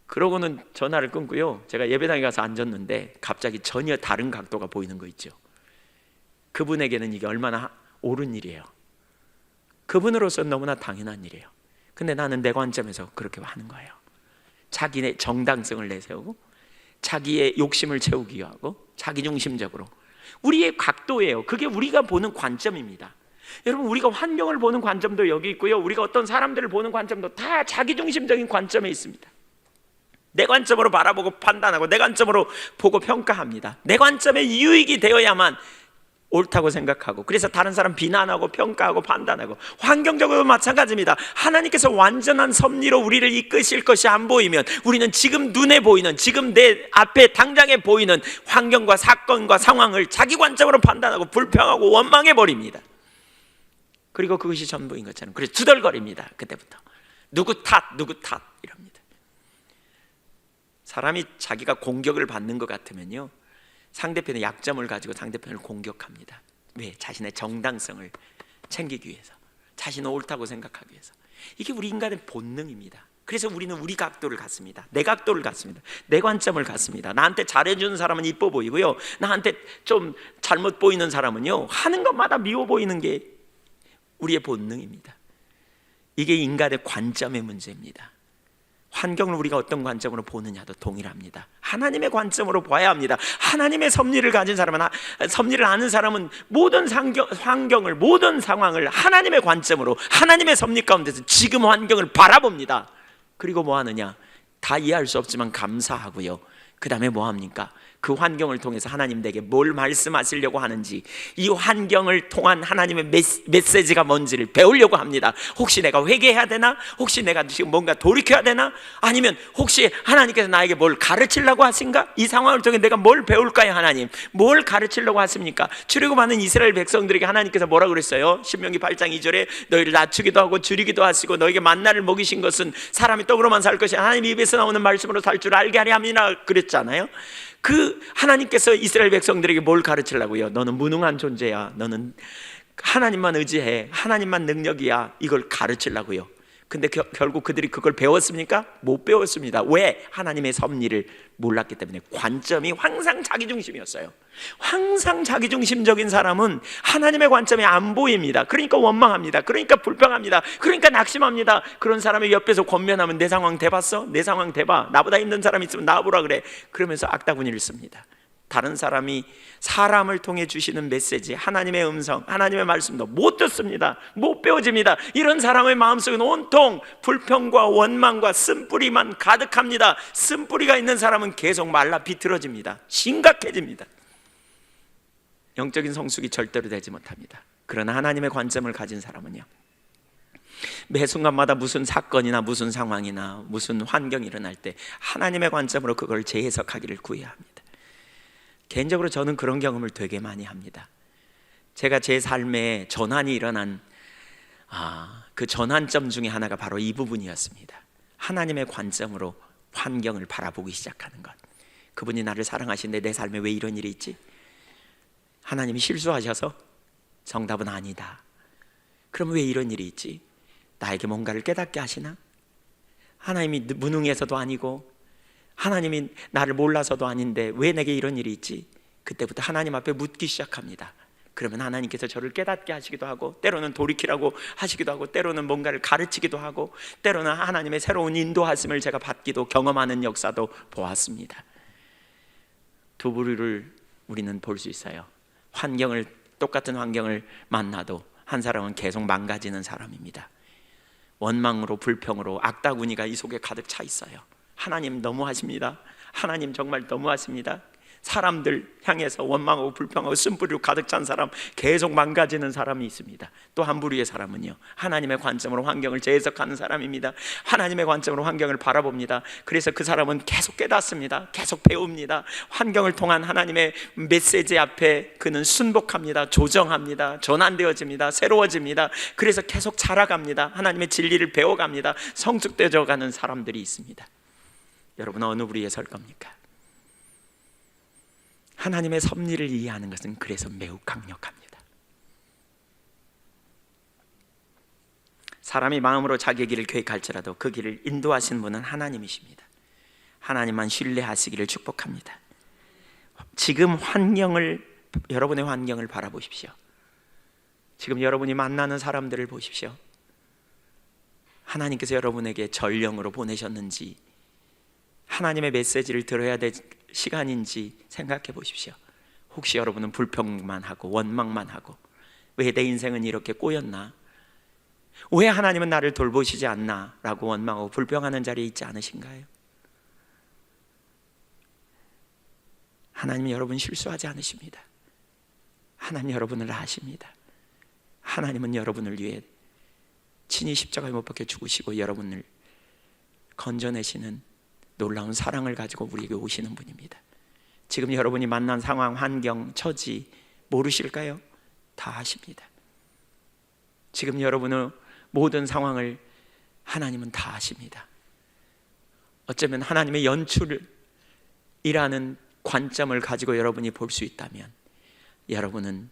그러고는 전화를 끊고요, 제가 예배당에 가서 앉았는데 갑자기 전혀 다른 각도가 보이는 거 있죠. 그분에게는 이게 얼마나 옳은 일이에요. 그분으로서는 너무나 당연한 일이에요. 근데 나는 내 관점에서 그렇게 하는 거예요. 자기의 정당성을 내세우고 자기의 욕심을 채우기 위하고 자기중심적으로. 우리의 각도예요. 그게 우리가 보는 관점입니다. 여러분, 우리가 환경을 보는 관점도 여기 있고요, 우리가 어떤 사람들을 보는 관점도 다 자기중심적인 관점에 있습니다. 내 관점으로 바라보고 판단하고 내 관점으로 보고 평가합니다. 내 관점에 유익이 되어야만 옳다고 생각하고, 그래서 다른 사람 비난하고 평가하고 판단하고. 환경적으로 마찬가지입니다. 하나님께서 완전한 섭리로 우리를 이끄실 것이 안 보이면 우리는 지금 눈에 보이는, 지금 내 앞에 당장에 보이는 환경과 사건과 상황을 자기 관점으로 판단하고 불평하고 원망해 버립니다. 그리고 그것이 전부인 것처럼 그래서 두덜거립니다. 그때부터 누구 탓 이럽니다. 사람이 자기가 공격을 받는 것 같으면요, 상대편의 약점을 가지고 상대편을 공격합니다. 왜? 자신의 정당성을 챙기기 위해서, 자신은 옳다고 생각하기 위해서. 이게 우리 인간의 본능입니다. 그래서 우리는 우리 각도를 갖습니다. 내 각도를 갖습니다. 내 관점을 갖습니다. 나한테 잘해주는 사람은 이뻐 보이고요, 나한테 좀 잘못 보이는 사람은요, 하는 것마다 미워 보이는 게 우리의 본능입니다. 이게 인간의 관점의 문제입니다. 환경을 우리가 어떤 관점으로 보느냐도 동일합니다. 하나님의 관점으로 봐야 합니다. 하나님의 섭리를 가진 사람은, 섭리를 아는 사람은 모든 환경을, 모든 상황을 하나님의 관점으로, 하나님의 섭리 가운데서 지금 환경을 바라봅니다. 그리고 뭐 하느냐? 다 이해할 수 없지만 감사하고요. 그 다음에 뭐 합니까? 그 환경을 통해서 하나님 내게 뭘 말씀하시려고 하는지, 이 환경을 통한 하나님의 메시지가 뭔지를 배우려고 합니다. 혹시 내가 회개해야 되나? 혹시 내가 지금 뭔가 돌이켜야 되나? 아니면 혹시 하나님께서 나에게 뭘 가르치려고 하신가? 이 상황을 통해 내가 뭘 배울까요? 하나님 뭘 가르치려고 하십니까? 출애굽하는 이스라엘 백성들에게 하나님께서 뭐라고 그랬어요? 신명기 8장 2절에 너희를 낮추기도 하고 줄이기도 하시고 너에게 만나를 먹이신 것은 사람이 떡으로만 살 것이 하나님 입에서 나오는 말씀으로 살 줄 알게 하려 함이라 그랬잖아요. 그 하나님께서 이스라엘 백성들에게 뭘 가르치려고요? 너는 무능한 존재야. 너는 하나님만 의지해. 하나님만 능력이야. 이걸 가르치려고요. 근데 결국 그들이 그걸 배웠습니까? 못 배웠습니다. 왜? 하나님의 섭리를 몰랐기 때문에. 관점이 항상 자기중심이었어요. 항상 자기중심적인 사람은 하나님의 관점이 안 보입니다. 그러니까 원망합니다. 그러니까 불평합니다. 그러니까 낙심합니다. 그런 사람의 옆에서 권면하면 내 상황 대봤어? 내 상황 대봐. 나보다 힘든 사람 있으면 나보라 그래. 그러면서 악다구니를 씁니다. 다른 사람이 사람을 통해 주시는 메시지, 하나님의 음성, 하나님의 말씀도 못 듣습니다. 못 배워집니다. 이런 사람의 마음속은 온통 불평과 원망과 쓴뿌리만 가득합니다. 쓴뿌리가 있는 사람은 계속 말라 비틀어집니다. 심각해집니다. 영적인 성숙이 절대로 되지 못합니다. 그러나 하나님의 관점을 가진 사람은요, 매 순간마다 무슨 사건이나 무슨 상황이나 무슨 환경이 일어날 때 하나님의 관점으로 그걸 재해석하기를 구해야 합니다. 개인적으로 저는 그런 경험을 되게 많이 합니다. 제가 제 삶에 전환이 일어난 그 전환점 중에 하나가 바로 이 부분이었습니다. 하나님의 관점으로 환경을 바라보기 시작하는 것. 그분이 나를 사랑하시는데 내 삶에 왜 이런 일이 있지? 하나님이 실수하셔서? 정답은 아니다. 그럼 왜 이런 일이 있지? 나에게 뭔가를 깨닫게 하시나? 하나님이 무능해서도 아니고 하나님이 나를 몰라서도 아닌데 왜 내게 이런 일이 있지? 그때부터 하나님 앞에 묻기 시작합니다. 그러면 하나님께서 저를 깨닫게 하시기도 하고, 때로는 돌이키라고 하시기도 하고, 때로는 뭔가를 가르치기도 하고, 때로는 하나님의 새로운 인도하심을 제가 받기도, 경험하는 역사도 보았습니다. 두 부류를 우리는 볼 수 있어요. 똑같은 환경을 만나도 한 사람은 계속 망가지는 사람입니다. 원망으로, 불평으로, 악다구니가 이 속에 가득 차 있어요. 하나님 너무하십니다. 하나님 정말 너무하십니다. 사람들 향해서 원망하고 불평하고 쓴뿌리로 가득 찬 사람, 계속 망가지는 사람이 있습니다. 또 한 부류의 사람은요, 하나님의 관점으로 환경을 재해석하는 사람입니다. 하나님의 관점으로 환경을 바라봅니다. 그래서 그 사람은 계속 깨닫습니다. 계속 배웁니다. 환경을 통한 하나님의 메시지 앞에 그는 순복합니다. 조정합니다. 전환되어집니다. 새로워집니다. 그래서 계속 자라갑니다. 하나님의 진리를 배워갑니다. 성숙되어 가는 사람들이 있습니다. 여러분 어느 부류에 설 겁니까? 하나님의 섭리를 이해하는 것은 그래서 매우 강력합니다. 사람이 마음으로 자기의 길을 계획할지라도 그 길을 인도하시는 분은 하나님이십니다. 하나님만 신뢰하시기를 축복합니다. 지금 여러분의 환경을 바라보십시오. 지금 여러분이 만나는 사람들을 보십시오. 하나님께서 여러분에게 전령으로 보내셨는지, 하나님의 메시지를 들어야 될 시간인지 생각해 보십시오. 혹시 여러분은 불평만 하고 원망만 하고, 왜 내 인생은 이렇게 꼬였나? 왜 하나님은 나를 돌보시지 않나? 라고 원망하고 불평하는 자리에 있지 않으신가요? 하나님은 여러분 실수하지 않으십니다. 하나님 여러분을 아십니다. 하나님은 여러분을 위해 친히 십자가에 못 박혀 죽으시고 여러분을 건져내시는 놀라운 사랑을 가지고 우리에게 오시는 분입니다. 지금 여러분이 만난 상황, 환경, 처지 모르실까요? 다 아십니다. 지금 여러분의 모든 상황을 하나님은 다 아십니다. 어쩌면 하나님의 연출이라는 관점을 가지고 여러분이 볼 수 있다면 여러분은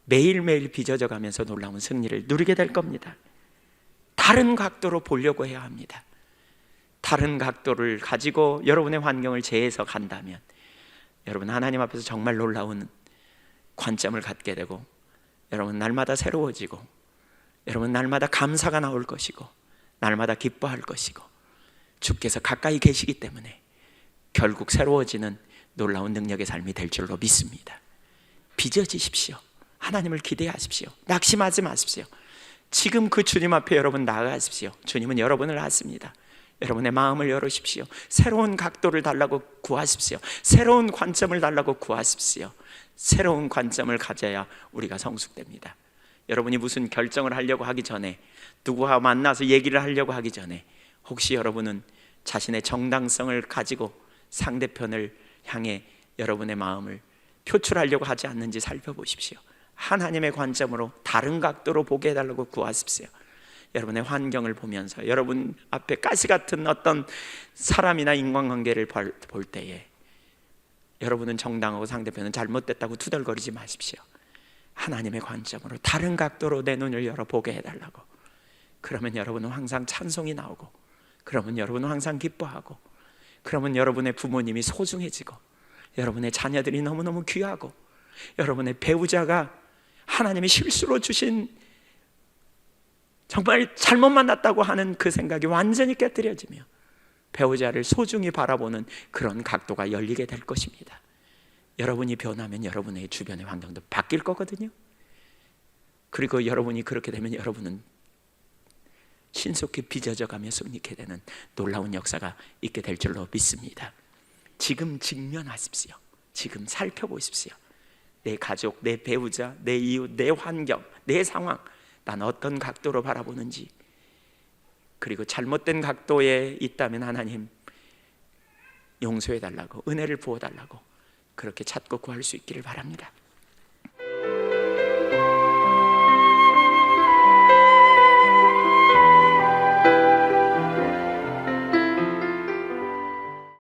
매일매일 빚어져 가면서 놀라운 승리를 누리게 될 겁니다. 다른 각도로 보려고 해야 합니다. 다른 각도를 가지고 여러분의 환경을 재해석한다면 여러분 하나님 앞에서 정말 놀라운 관점을 갖게 되고, 여러분 날마다 새로워지고, 여러분 날마다 감사가 나올 것이고, 날마다 기뻐할 것이고, 주께서 가까이 계시기 때문에 결국 새로워지는 놀라운 능력의 삶이 될 줄로 믿습니다. 빚어지십시오. 하나님을 기대하십시오. 낙심하지 마십시오. 지금 그 주님 앞에 여러분 나아가십시오. 주님은 여러분을 아십니다. 여러분의 마음을 열으십시오. 새로운 각도를 달라고 구하십시오. 새로운 관점을 달라고 구하십시오. 새로운 관점을 가져야 우리가 성숙됩니다. 여러분이 무슨 결정을 하려고 하기 전에, 누구와 만나서 얘기를 하려고 하기 전에, 혹시 여러분은 자신의 정당성을 가지고 상대편을 향해 여러분의 마음을 표출하려고 하지 않는지 살펴보십시오. 하나님의 관점으로 다른 각도로 보게 해달라고 구하십시오. 여러분의 환경을 보면서 여러분 앞에 가시 같은 어떤 사람이나 인간관계를 볼 때에 여러분은 정당하고 상대편은 잘못됐다고 투덜거리지 마십시오. 하나님의 관점으로 다른 각도로 내 눈을 열어보게 해달라고. 그러면 여러분은 항상 찬송이 나오고, 그러면 여러분은 항상 기뻐하고, 그러면 여러분의 부모님이 소중해지고, 여러분의 자녀들이 너무너무 귀하고, 여러분의 배우자가 하나님이 실수로 주신 정말 잘못 만났다고 하는 그 생각이 완전히 깨뜨려지며 배우자를 소중히 바라보는 그런 각도가 열리게 될 것입니다. 여러분이 변하면 여러분의 주변의 환경도 바뀔 거거든요. 그리고 여러분이 그렇게 되면 여러분은 신속히 빚어져 가며 승리케 되는 놀라운 역사가 있게 될 줄로 믿습니다. 지금 직면하십시오. 지금 살펴보십시오. 내 가족, 내 배우자, 내 이웃, 내 환경, 내 상황, 난 어떤 각도로 바라보는지, 그리고 잘못된 각도에 있다면 하나님 용서해 달라고, 은혜를 부어 달라고 그렇게 찾고 구할 수 있기를 바랍니다.